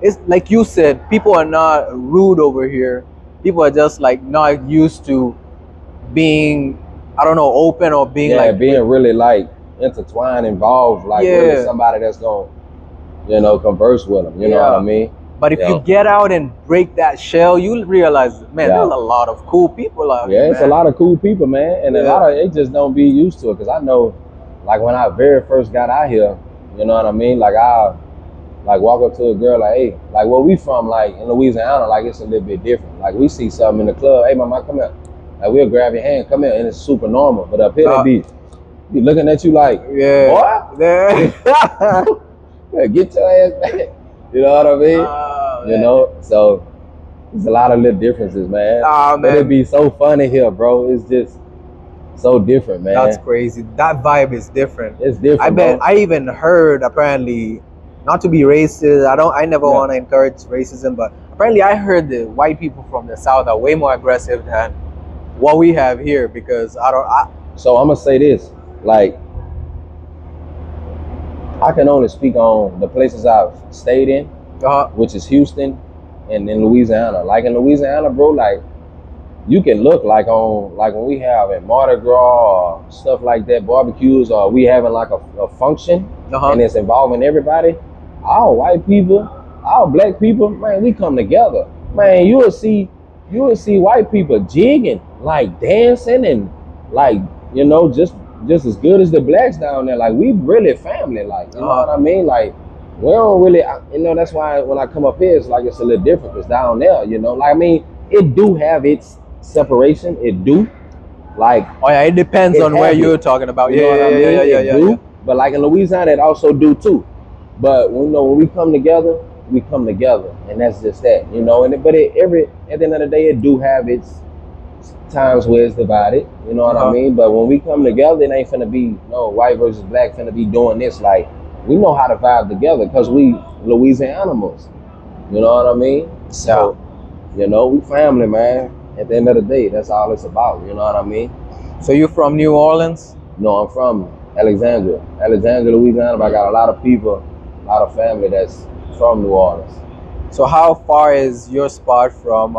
it's like you said, people are not rude over here. People are just like not used to being, I don't know, open or being like being really like intertwined, involved, like really somebody that's gonna, you know, converse with them. You know what I mean? But if you get out and break that shell, you'll realize, man, there's a lot of cool people out here. Yeah, it's a lot of cool people, man, and a lot of it just don't be used to it. Cause I know, like when I very first got out here, you know what I mean? Like I like walk up to a girl like, hey, like where we from, like in Louisiana, like it's a little bit different. Like we see something in the club, hey mama, come here. Like we'll grab your hand, come here, and it's super normal. But up here they be looking at you like, boy, yeah, get your ass back. You know what I mean? You know, so there's a lot of little differences, man. But it'd be so funny here, bro. It's just so different, man. That's crazy. That vibe is different. It's different. I bet. I even heard, apparently, not to be racist. I never want to encourage racism, but apparently I heard the white people from the South are way more aggressive than what we have here, because so I'm gonna say this, like, I can only speak on the places I've stayed in, which is Houston and in Louisiana. Like in Louisiana, bro, like you can look like when we have at Mardi Gras or stuff like that, barbecues, or we having like a function and it's involving everybody. All white people, all black people, man, we come together. Man, you will see white people jigging, like dancing, and like, you know, just as good as the blacks down there. Like we really family, like, you know what I mean? Like we don't really, you know, that's why when I come up here, it's like it's a little different, because down there, you know, like, I mean, it do have its separation, it do. Like, it depends on where you're talking about. You know what I mean? Yeah. But like in Louisiana, it also do too. But you know, when we come together, and that's just that, you know. And at the end of the day, it do have its times where it's divided, you know what I mean? But when we come together, it ain't finna be no white versus black finna be doing this. Like, we know how to vibe together because we Louisianimals, you know what I mean? So, you know, we family, man. At the end of the day, that's all it's about, you know what I mean? So you're from New Orleans? No, I'm from Alexandria, Louisiana, but I got a lot of people, a lot of family that's from New Orleans. So how far is your spot from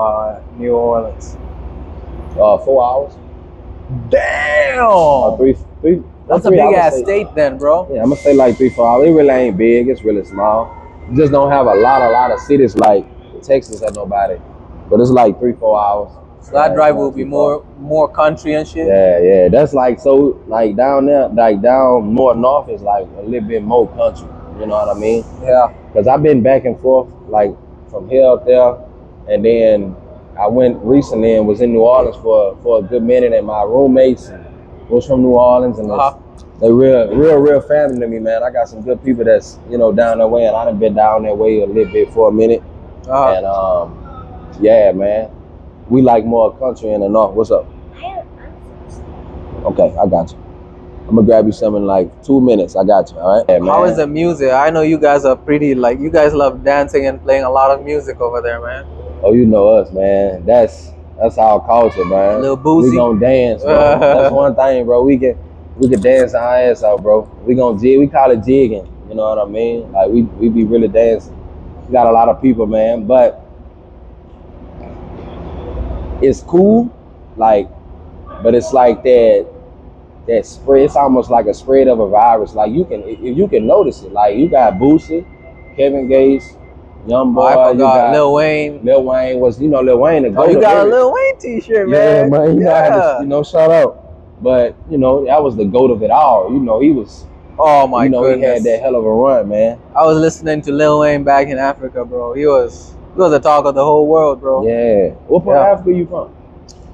New Orleans? 4 hours. Damn! Three. That's a big ass state then, bro. Yeah, I'm gonna say like 3-4 hours. It really ain't big. It's really small. You just don't have a lot of cities like Texas. Had nobody but it's like 3-4 hours. So that Yeah, drive it's will not be too far. more country and shit. Yeah. That's like so like down there, like down more north is like a little bit more country. You know what I mean? Yeah. Cause I've been back and forth like from here up there, and then I went recently and was in New Orleans for a good minute, and my roommates was from New Orleans, and Uh-huh. they real family to me, man. I got some good people that's down that way, and I done been down that way a little bit for a minute, Uh-huh. and yeah, man, we like more country in the north. What's up? Okay, I got you. I'm gonna grab you some in like 2 minutes. I got you. All right. Yeah, man. How is the music? I know you guys are pretty like you guys love dancing and playing a lot of music over there, man. Oh, you know us, man. That's our culture, man. Lil Boosie. We gonna dance, bro. That's one thing, bro. We can dance our ass out, bro. We gonna jig. We call it jigging. You know what I mean? Like we be really dancing. We got a lot of people, man. But it's cool, like, but it's like that spread. It's almost like a spread of a virus. Like you can notice it. Like you got Boosie, Kevin Gates, Young Boy. I You forgot got Lil Wayne. Lil Wayne was, Lil Wayne the Oh, you goat got of a every. Lil Wayne t-shirt, Yeah, man. man. You know, I had to, shout out. But that was the goat of it all. He was. Oh my He goodness. had that hell of a run, man. I was listening to Lil Wayne back in Africa, bro. He was the talk of the whole world, bro. Yeah. What part of Africa you from?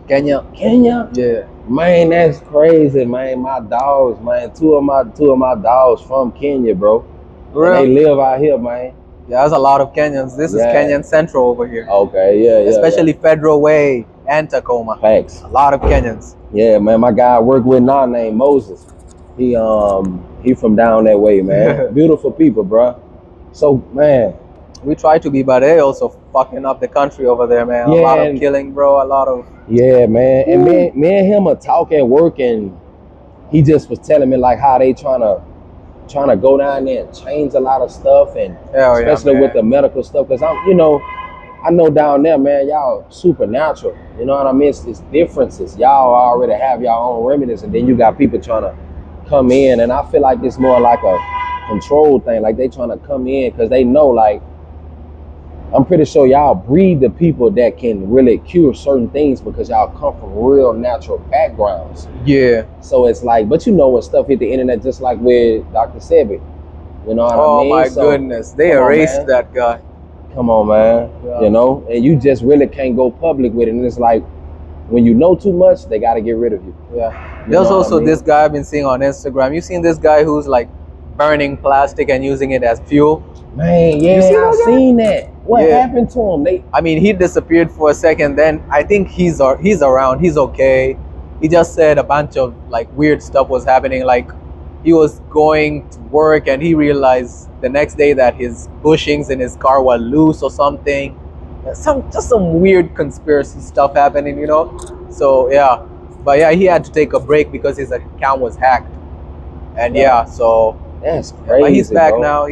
Kenya. Kenya. Yeah. Man, that's crazy, man. My dogs, man. Two of my dogs from Kenya, bro. Real? And they live out here, man. Yeah, there's a lot of Kenyans. This is Kenyan Central over here. Okay, yeah. Especially Federal Way and Tacoma. Facts. A lot of Kenyans. Yeah, man. My guy I work with now named Moses. He from down that way, man. Beautiful people, bro. So, man. We try to be, but they also fucking up the country over there, man. Yeah, a lot of killing, bro. A lot of. Yeah, man. And me and him are talking, work, and he just was telling me like how they trying to go down there and change a lot of stuff, and especially with the medical stuff. Cause I know down there, man, y'all supernatural. You know what I mean? It's differences. Y'all already have y'all own remedies, and then you got people trying to come in, and I feel like it's more like a control thing. Like they trying to come in because they know, like, I'm pretty sure y'all breed the people that can really cure certain things because y'all come from real natural backgrounds. Yeah. So it's like, but when stuff hit the internet, just like with Dr. Sebi, you know what I mean? Oh my goodness, they erased that guy. Come on, man. Yeah. And you just really can't go public with it. And it's like, when you know too much, they got to get rid of you. Yeah. There's also this guy I've been seeing on Instagram. You seen this guy who's like burning plastic and using it as fuel? Man, yeah, I've seen that. What happened to him? He disappeared for a second. Then I think he's around. He's okay. He just said a bunch of like weird stuff was happening. Like he was going to work and he realized the next day that his bushings in his car were loose or something. Some weird conspiracy stuff happening, So yeah, but yeah, he had to take a break because his account was hacked. And so that's crazy. But he's back bro. now.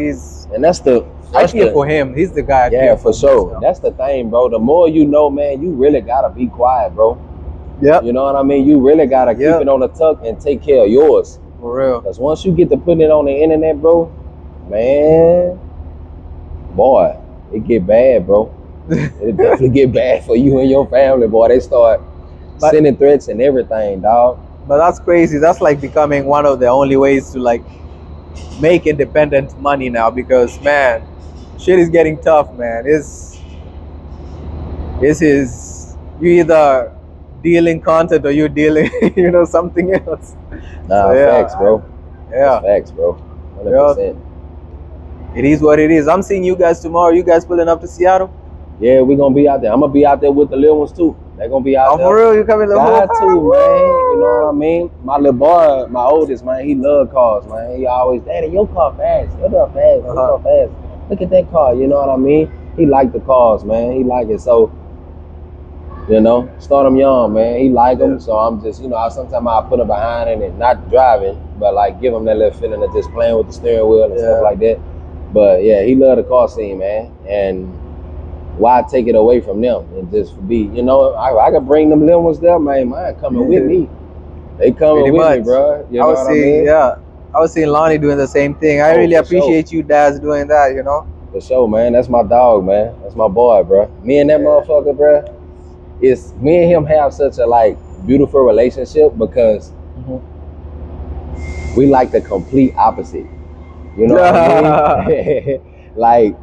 I feel for him. He's the guy. Yeah, for sure. That's the thing, bro. The more you know, man, you really gotta be quiet, bro. Yeah. You know what I mean? You really gotta keep it on the tuck and take care of yours. For real. Because once you get to putting it on the internet, bro, man, boy, it get bad, bro. It definitely get bad for you and your family, boy. They start sending threats and everything, dog. But that's crazy. That's like becoming one of the only ways to like make independent money now, because man, shit is getting tough, man. You either dealing content or you're dealing something else. Nah, facts, bro. Yeah, that's facts, bro. 100%. It is what it is. I'm seeing you guys tomorrow. You guys pulling up to Seattle? Yeah, we're gonna be out there. I'm gonna be out there with the little ones too. They're gonna be out there. For real? You coming the whole time? Too, man. You know what I mean? My little boy, my oldest, man, he love cars, man. He always, Daddy, your car fast. Your car fast. Your car fast. Look at that car. You know what I mean? He like the cars, man. He like it. So, start him young, man. He like them. So I'm just, sometimes I put him behind him and not driving, but like give him that little feeling of just playing with the steering wheel and stuff like that. But yeah, he love the car scene, man. And why take it away from them and just be, I could bring them little ones there, man. Mine coming with me. They coming with me, bro. You know what I mean? Yeah. I was seeing Lonnie doing the same thing. I really appreciate you dads doing that, For sure, man. That's my dog, man. That's my boy, bro. Me and that motherfucker, bro. It's me and him have such a like beautiful relationship because we like the complete opposite. You know what I mean? Like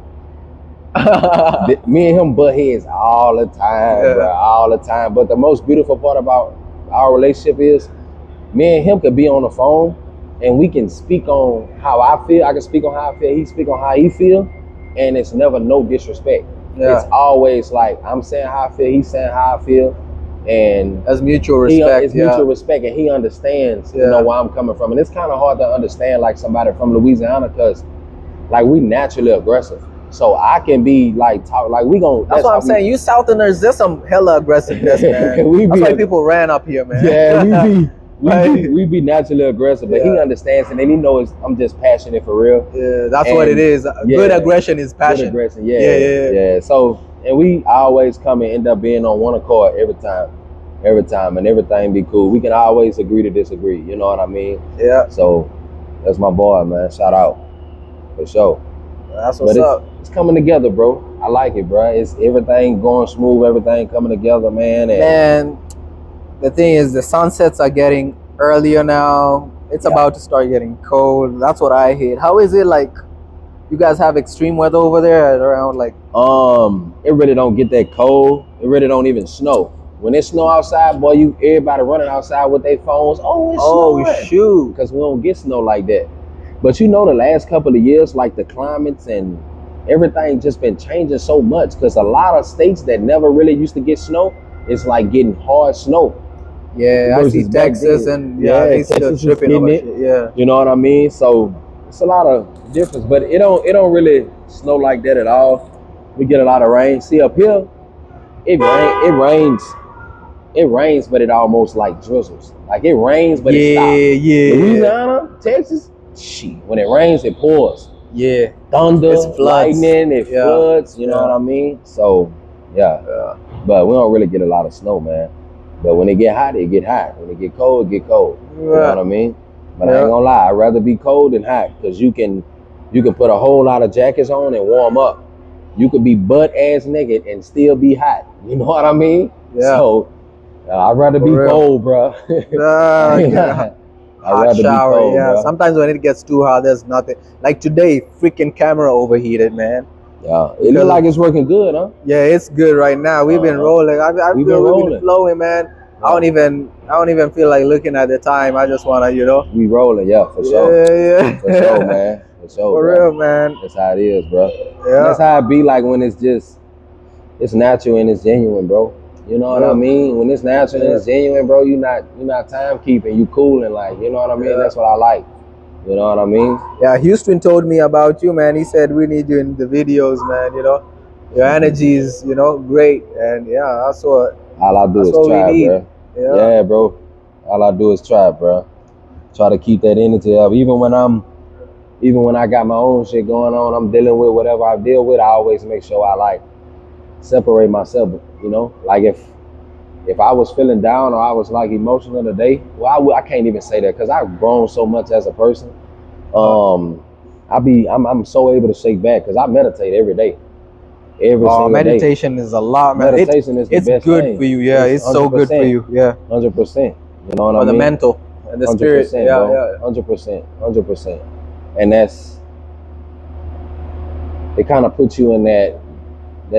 me and him butt heads all the time, bro, all the time. But the most beautiful part about our relationship is me and him could be on the phone and we can speak on how I feel. I can speak on how I feel. He speak on how he feel, and it's never no disrespect. It's always like I'm saying how I feel, he's saying how I feel, and That's mutual respect. it's mutual respect, and he understands, you know, where I'm coming from. And it's kind of hard to understand like somebody from Louisiana because like we naturally aggressive. So I can be like talk like we gon' That's what I'm saying. You Southerners, there's some hella aggressiveness, man. That's why people ran up here, man. Yeah, we be naturally aggressive, but he understands and then he knows I'm just passionate for real. Yeah, that's what it is. Good aggression is passion. Good aggression, yeah. So and we always come and end up being on one accord every time, and everything be cool. We can always agree to disagree. You know what I mean? Yeah. So that's my boy, man. Shout out for sure. That's what's up. It's coming together, bro. I like it, bro. It's everything going smooth, everything coming together, man. And the thing is, the sunsets are getting earlier now. It's about to start getting cold. That's what I hate. How is it like? You guys have extreme weather over there around like? It really don't get that cold. It really don't even snow. When it snow outside, boy, everybody running outside with their phones. Oh, it's snowing. Shoot! Because we don't get snow like that. But you know, the last couple of years, like the climates and everything just been changing so much because a lot of states that never really used to get snow, it's like getting hard snow. Yeah, I see Texas and they still tripping over it. Yeah. You know what I mean? So it's a lot of difference, but it don't really snow like that at all. We get a lot of rain. See up here, it rains, but it almost like drizzles. Like it rains, but it stops. Yeah. Louisiana, Texas, when it rains, it pours. Yeah. Thunder, lightning, it floods. You know what I mean? So, but we don't really get a lot of snow, man. But when it get hot, it get hot. When it get cold, it get cold. You know what I mean? But I ain't gonna lie, I'd rather be cold than hot because you can put a whole lot of jackets on and warm up. You could be butt ass naked and still be hot. You know what I mean? Yeah. So I'd rather be cold, bro. Hot shower, cold, bro. Sometimes when it gets too hot, there's nothing. Like today, freaking camera overheated, man. Yeah, it looks like it's working good, huh? Yeah, it's good right now. We've been rolling. I've been flowing, man. Yeah. I don't even feel like looking at the time. I just wanna, we rolling, for sure. Yeah. For sure, man. For sure, for bro. real, man. That's how it is, bro. Yeah. That's how it be like when it's natural and it's genuine, bro. You know what I mean? When it's natural and it's genuine, bro, you're not time keeping. You cool and like, you know what I mean? That's what I like. You know what I mean? Yeah, Houston told me about you, man. He said we need you in the videos, man. Your energy is, great, and that's what. All I do is try, bro. Yeah, bro. All I do is try, bro. Try to keep that energy up. Even when I got my own shit going on, I'm dealing with whatever I deal with. I always make sure I like separate myself. Like if I was feeling down or I was like emotional today, well, I can't even say that because I've grown so much as a person. I'm so able to shake back because I meditate every day. Every single meditation day. Is a lot, man. Meditation is the best good thing. For you. Yeah, it's so good for you. Yeah, 100%. You know what I mean? For the mental and the spirit. Yeah, 100%. And it kind of puts you in that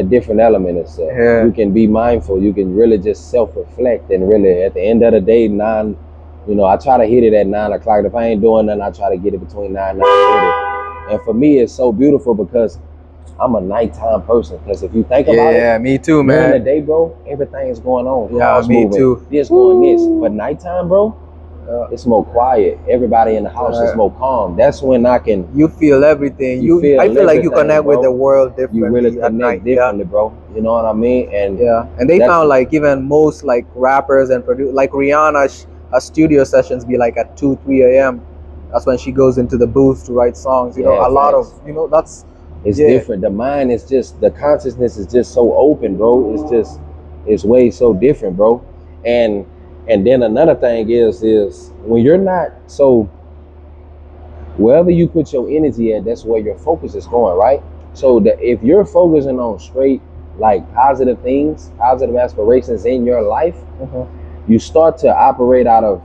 different element itself. Yeah. You can be mindful. You can really just self-reflect, and really at the end of the day, I try to hit it at 9 o'clock. If I ain't doing nothing, I try to get it between 9 and 9:30. And for me, it's so beautiful because I'm a nighttime person. Because if you think about it, yeah, me too, man. During the day, bro, everything is going on. Yeah, me too. This going this, but nighttime, bro, it's more quiet. Everybody in the house is more calm. That's when you feel everything. I feel like you connect with the world differently. You really connect differently, bro. You know what I mean? And and they found like even most like rappers and producers, like Rihanna, her studio sessions be like at 2-3 a.m. That's when she goes into the booth to write songs. A lot of that's. It's different. The mind is the consciousness is just so open, bro. It's way so different, bro. And then another thing is when you're not, so wherever you put your energy at, that's where your focus is going, right? So that if you're focusing on straight like positive things, positive aspirations in your life, you start to operate out of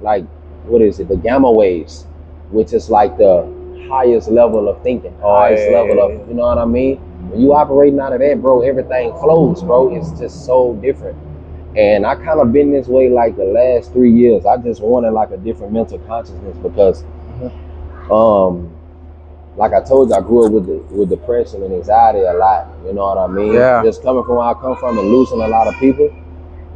like what is it, the gamma waves, which is like the highest level of thinking, highest level of, you know what I mean? When you operating out of that, bro, everything flows, bro. It's just so different. And I kind of been this way like the last 3 years. I just wanted like a different mental consciousness because like I told you, I grew up with depression and anxiety a lot. You know what I mean? Yeah. Just coming from where I come from and losing a lot of people,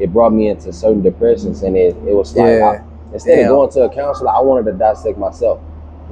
it brought me into certain depressions, and it was like instead of going to a counselor, I wanted to dissect myself.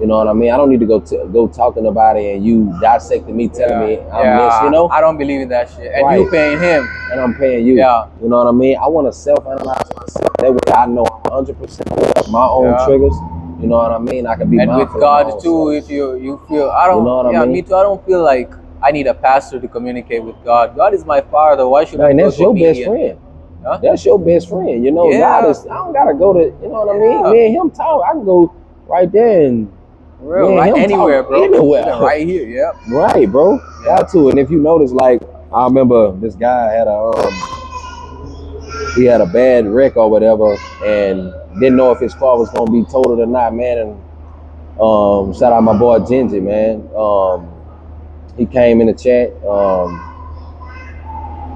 You know what I mean? I don't need to go talking about it and you dissecting me, telling me I'm this. You know? I don't believe in that shit. And Right. you paying him. And I'm paying you. Yeah. You know what I mean? I want to self-analyze myself. That way I know 100% of my own triggers. You know what I mean? I can be And with mindful of my own God too, self. if you feel, I don't, You know what I mean? me too. I don't feel like I need a pastor to communicate with God. God is my father. Why should I Man, go that's to a your best medium? friend. Huh? That's your best friend. You know, God is, I don't gotta go to, you know what I mean? Me and him talk. I can go right there and Real, right anywhere, bro. Anywhere. Even right here, yep. Right, bro. Got to. And if you notice, like, I remember this guy had he had a bad wreck or whatever, and didn't know if his car was gonna be totaled or not, man. And shout out my boy Gingy, man. He came in the chat.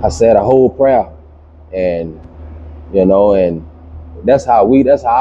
I said a whole prayer, and you know, and that's how I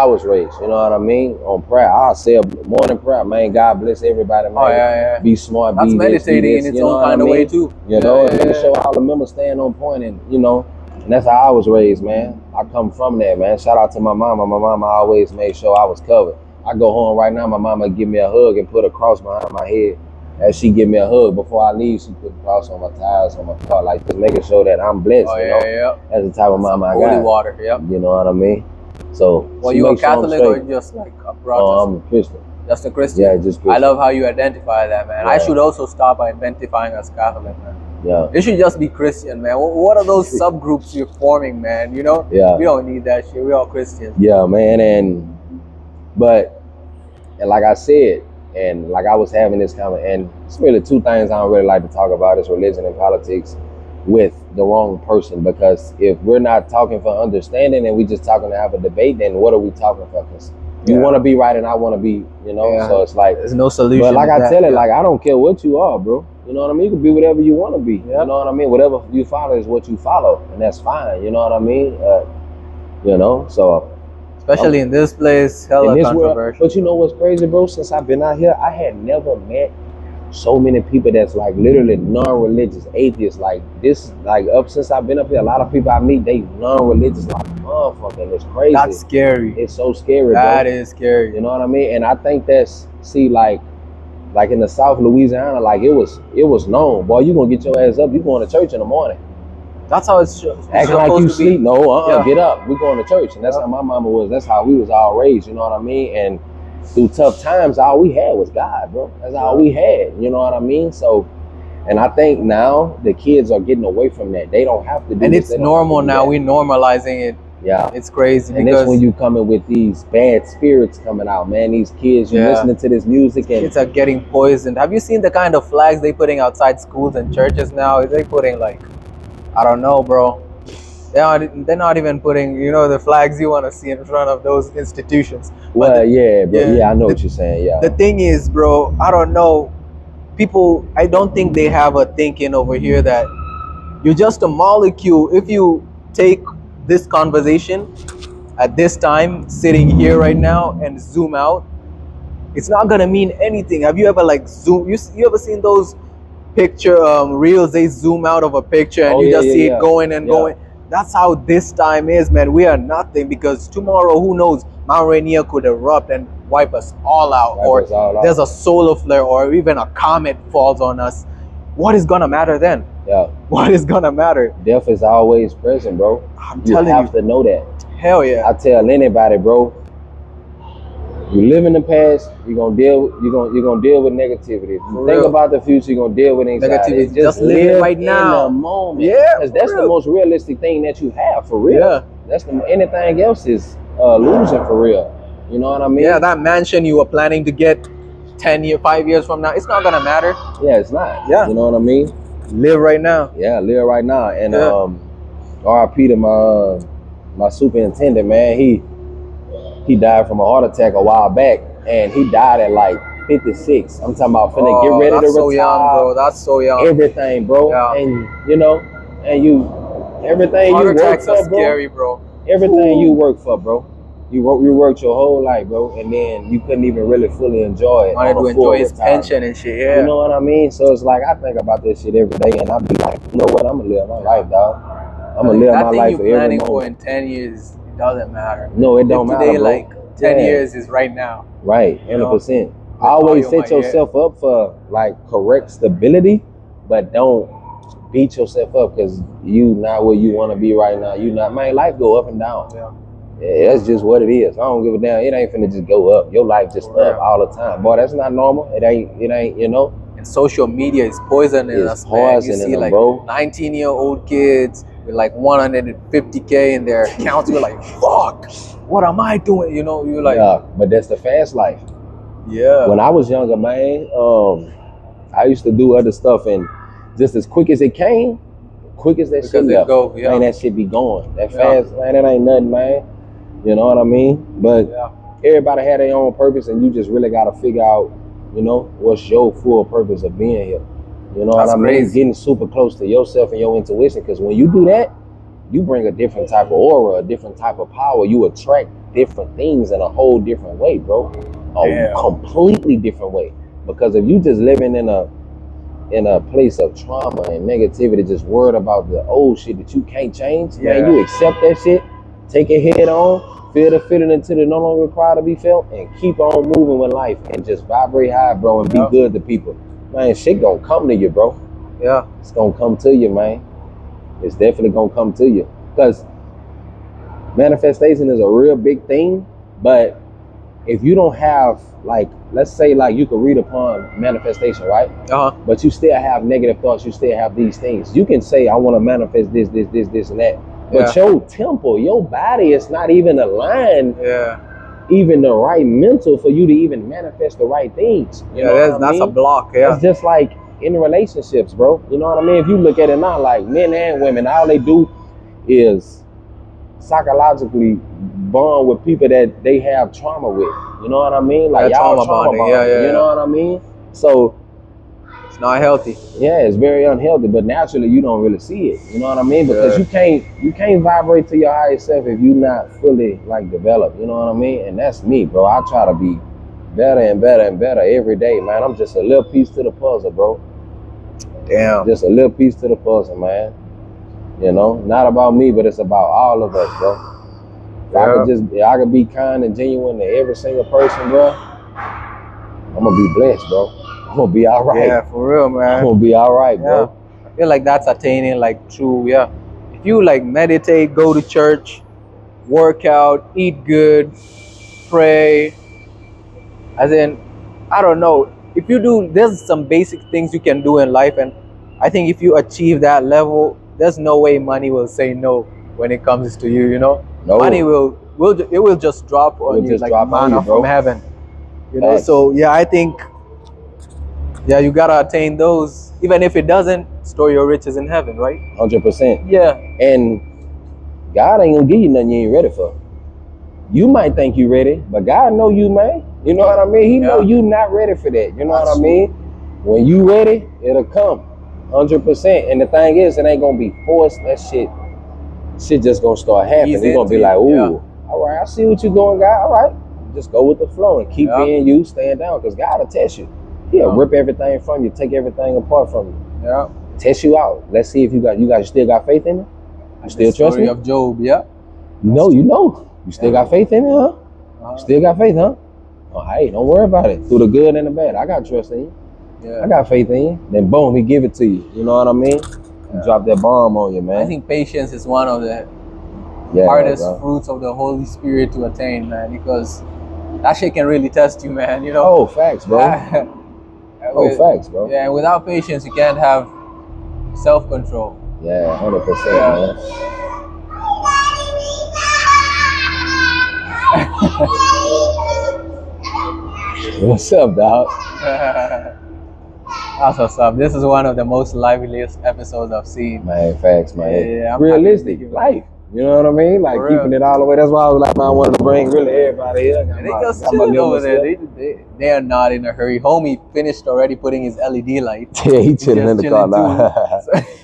was raised. You know what I mean? On prayer, I say a morning prayer, man. God bless everybody, man. Be smart. That's be meditating this, in its own kind of way too. You know, and make sure all the members staying on point, and you know, and that's how I was raised, man. I come from that, man. Shout out to my mama. My mama always made sure I was covered. I go home right now, my mama give me a hug and put a cross behind my head. As she give me a hug before I leave, she put a cross on my tires, on my car, like just making sure that I'm blessed. You know, that's the type of mama I got. Holy water, yep. You know what I mean? So, well, you a Catholic or just like a Protestant? I'm a Christian. Just a Christian? Yeah, just Christian. I love how you identify that, man. Yeah. I should also stop identifying as Catholic, man. Yeah. It should just be Christian, man. What are those subgroups you're forming, man? You know? Yeah. We don't need that shit. We're all Christians. Yeah, man. And like I said, and like I was having this comment, and it's really two things I don't really like to talk about is religion and politics with the wrong person, because if we're not talking for understanding and we just talking to have a debate, then what are we talking for? Because you want to be right and I want to be, you know, so it's like there's no solution. But like I tell it, like I don't care what you are, bro. You know what I mean? You can be whatever you want to be. You know what I mean? Whatever you follow is what you follow, and that's fine. You know what I mean? You know, so especially in this place, hella controversial. World, but you know what's crazy, bro? Since I've been out here, I had never met so many people that's like literally non-religious atheists like this. Like up since I've been up here, a lot of people I meet, they non-religious like motherfucking. It's crazy. That's scary. It's so scary, That is scary. You know what I mean? And I think that's like in the South Louisiana, like it was known. Boy, you gonna get your ass up. You going to church in the morning. That's how it's acting like you sleep. No, get up. We going to church, and that's how my mama was. That's how we was all raised. You know what I mean? And through tough times, all we had was God, bro. That's all we had. You know what I mean? So, and I think now the kids are getting away from that. They don't have to do and it's normal now. We're normalizing it. Yeah. It's crazy. And that's when you come in with these bad spirits coming out, man. These kids, you're listening to this music and kids are getting poisoned. Have you seen the kind of flags they putting outside schools and churches now? They putting like, I don't know, bro. They're not even putting, you know, the flags you want to see in front of those institutions. Well, yeah, bro. Yeah, I know what you're saying. Yeah. The thing is, bro, I don't know. People, I don't think they have a thinking over here that you're just a molecule. If you take this conversation at this time, sitting here right now, and zoom out, it's not gonna mean anything. Have you ever like zoom? You ever seen those picture reels? They zoom out of a picture and you just see it going and going. That's how this time is, man. We are nothing, because tomorrow, who knows? Mount Rainier could erupt and wipe us all out, or there's a solar flare, or even a comet falls on us. What is gonna matter then? Yeah. What is gonna matter? Death is always present, bro. I'm telling you. You have to know that. Hell yeah. I tell anybody, bro. You live in the past, you're gonna deal with negativity. If you think about the future, you're gonna deal with anxiety. Negativity. Just live right now. In the moment. Yeah. Because that's the most realistic thing that you have, for real. Yeah. That's anything else is losing, for real. You know what I mean? Yeah, that mansion you were planning to get 10 year, 5 years from now, it's not gonna matter. Yeah, it's not. Yeah. You know what I mean? Live right now. Yeah, live right now. And Yeah. RIP to my superintendent, man. He died from a heart attack a while back, and he died at like 56. I'm talking about finna get ready to That's so retire. young, bro. That's so young. Everything, bro. Yeah. And you know, and you everything Heart you work attacks are for, bro. scary, bro. Everything you work for, bro. You worked your whole life, bro, and then you couldn't even really fully enjoy it. Wanted on to a full enjoy his retirement. pension and shit. Yeah. You know what I mean? So it's like I think about this shit every day, and I be like, you know what? I'm gonna live my life, dog. I'm gonna live that my thing life you're for every planning for moment. in 10 years, it doesn't matter. No, it don't If matter, today, bro. like 10 Yeah. years is right now. Right, You know? 100%. all Always your set might, yeah. yourself up for like correct stability, but don't beat yourself up because you not where you want to be right now. You not, man. Life go up and down. Yeah. Yeah, that's just what it is. I don't give a damn. It ain't finna just go up. Your life just For up real. all the time, boy. That's not normal. It ain't. You know. And social media is poisoning It's us, man. You poisoning see them, like bro. 19-year-old kids with like 150K in their accounts. You're like, fuck, what am I doing? You know, you're like, Yeah, but that's the fast life. yeah. When I was younger, man, I used to do other stuff, and just as quick as it came, quick as that Because shit it left, go, yeah. man, that shit be going. That Yeah. fast, man, that ain't nothing, man. You know what I mean? But Yeah. everybody had their own purpose, and you just really got to figure out, you know, what's your full purpose of being here. You know That's what I mean? crazy. Getting super close to yourself and your intuition, because when you do that, you bring a different type of aura, a different type of power. You attract different things in a whole different way, bro. A Damn. completely different way. Because if you just living in a place of trauma and negativity, just worried about the old shit that you can't change, man, Yeah. you accept that shit, take it head on, feel the feeling until it no longer required to be felt, and keep on moving with life and just vibrate high, bro, and be Yeah. good to people. Man, shit gonna come to you, bro. Yeah. It's gonna come to you, man. It's definitely gonna come to you. Because manifestation is a real big thing, but if you don't have, like, let's say, like, you could read upon manifestation, right? But you still have negative thoughts, you still have these things. You can say, I want to manifest this, and that. But your temple, your body is not even aligned, even the right mental for you to even manifest the right things. You know what I that's mean? a block. Yeah. It's just like in relationships, bro. You know what I mean? If you look at it now, like men and women, all they do is psychologically bond with people that they have trauma with. You know what I mean? Like y'all trauma bonding. You know what I mean? So it's not healthy. Yeah, it's very unhealthy, but naturally you don't really see it. You know what I mean? Because you can't vibrate to your higher self if you're not fully like developed. You know what I mean? And that's me, bro. I try to be better and better and better every day, man. I'm just a little piece to the puzzle, bro. Damn. Just a little piece to the puzzle, man. You know, not about me, but it's about all of us, bro. If I could be kind and genuine to every single person, bro, I'm gonna be blessed, bro. I'm gonna be all right. Yeah, for real, man. I'm gonna be all right, bro. I feel like that's attaining like true, If you like meditate, go to church, work out, eat good, pray, as in, I don't know. If you do, there's some basic things you can do in life, and I think if you achieve that level, there's no way money will say no when it comes to you. You know, No. money will just drop on you like manna from heaven. You know, so I think you gotta attain those. Even if it doesn't, store your riches in heaven, right? 100%. Yeah. And God ain't gonna give you nothing you ain't ready for. You might think you ready, but God know you, man. You know what I mean? He know you not ready for that. You know what I mean? When you ready, it'll come. 100%. And the thing is, it ain't gonna be forced. That shit just gonna start happening. You're gonna be like, ooh, all right, I see what you're doing, God. All right. Just go with the flow and keep being you, stand down, because God will test you. He'll rip everything from you, take everything apart from you. Yeah. Test you out. Let's see if you still got faith in it. You still trust me? Story of Job, You still got faith in it, huh? Still got faith, huh? Oh, hey, don't worry about it. Through the good and the bad, I got trust in you. I got faith in you. Then boom, he give it to you. You know what I mean? He drop that bomb on you, man. I think patience is one of the hardest fruits of the Holy Spirit to attain, man, because that shit can really test you, man. You know? Oh, facts, bro. Facts, bro. Yeah, and without patience, you can't have self-control. Yeah, 100%, man. What's up, dog? That's what's up. This is one of the most liveliest episodes I've seen. Man, facts, man. Yeah, I'm Realistic happy to be life. You know what I mean? Like For keeping real. it all the way. That's why I was like, man, I wanted to bring really everybody here. And they just chilling over there. They are not in a hurry. Homie finished already putting his LED light. Yeah, he chilling in just the car chilling now.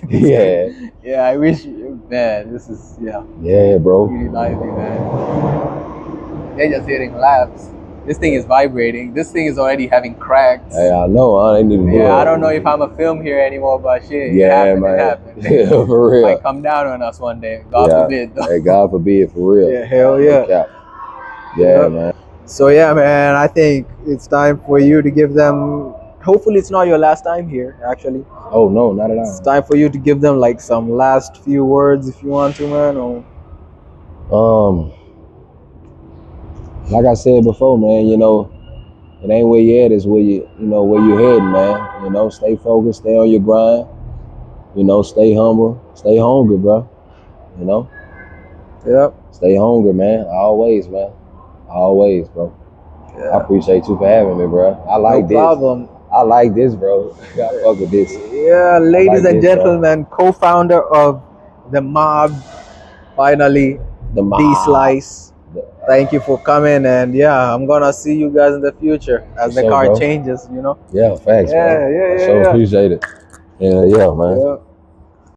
Yeah. Yeah, I wish, man, this is, Yeah, bro. really lively, man. They're just hitting laps. This thing is vibrating. This thing is already having cracks. Hey, I know, huh? They need to do Yeah, it. I don't know if I'm a film here anymore, but shit, Yeah, it man. happened. Yeah, for real. Might come down on us one day. God Yeah. forbid, though. Hey, God forbid, for real. Yeah, hell No yeah. cap. Yeah, man. So yeah, man, I think it's time for you to give them. Hopefully, it's not your last time here. Actually, Oh no, not at it's all. time for you to give them like some last few words if you want to, man. Or Like I said before, man, you know, it ain't where you at, it's where where you heading, man. You know, stay focused, stay on your grind. You know, stay humble, stay hungry, bro. You know, yep. stay hungry, man. Always, man. Always, bro. I Yeah. appreciate you for having me, bro. I like No this. problem. I like this, bro. I fuck with this. Yeah, ladies like and this, gentlemen, co-founder of the mob, finally, The mob. Deeslice. Thank you for coming, and yeah, I'm gonna see you guys in the future as the sure, car bro. changes. Yeah, facts, Yeah, man. yeah, I yeah, sure yeah. appreciate it. Yeah, man. Yeah.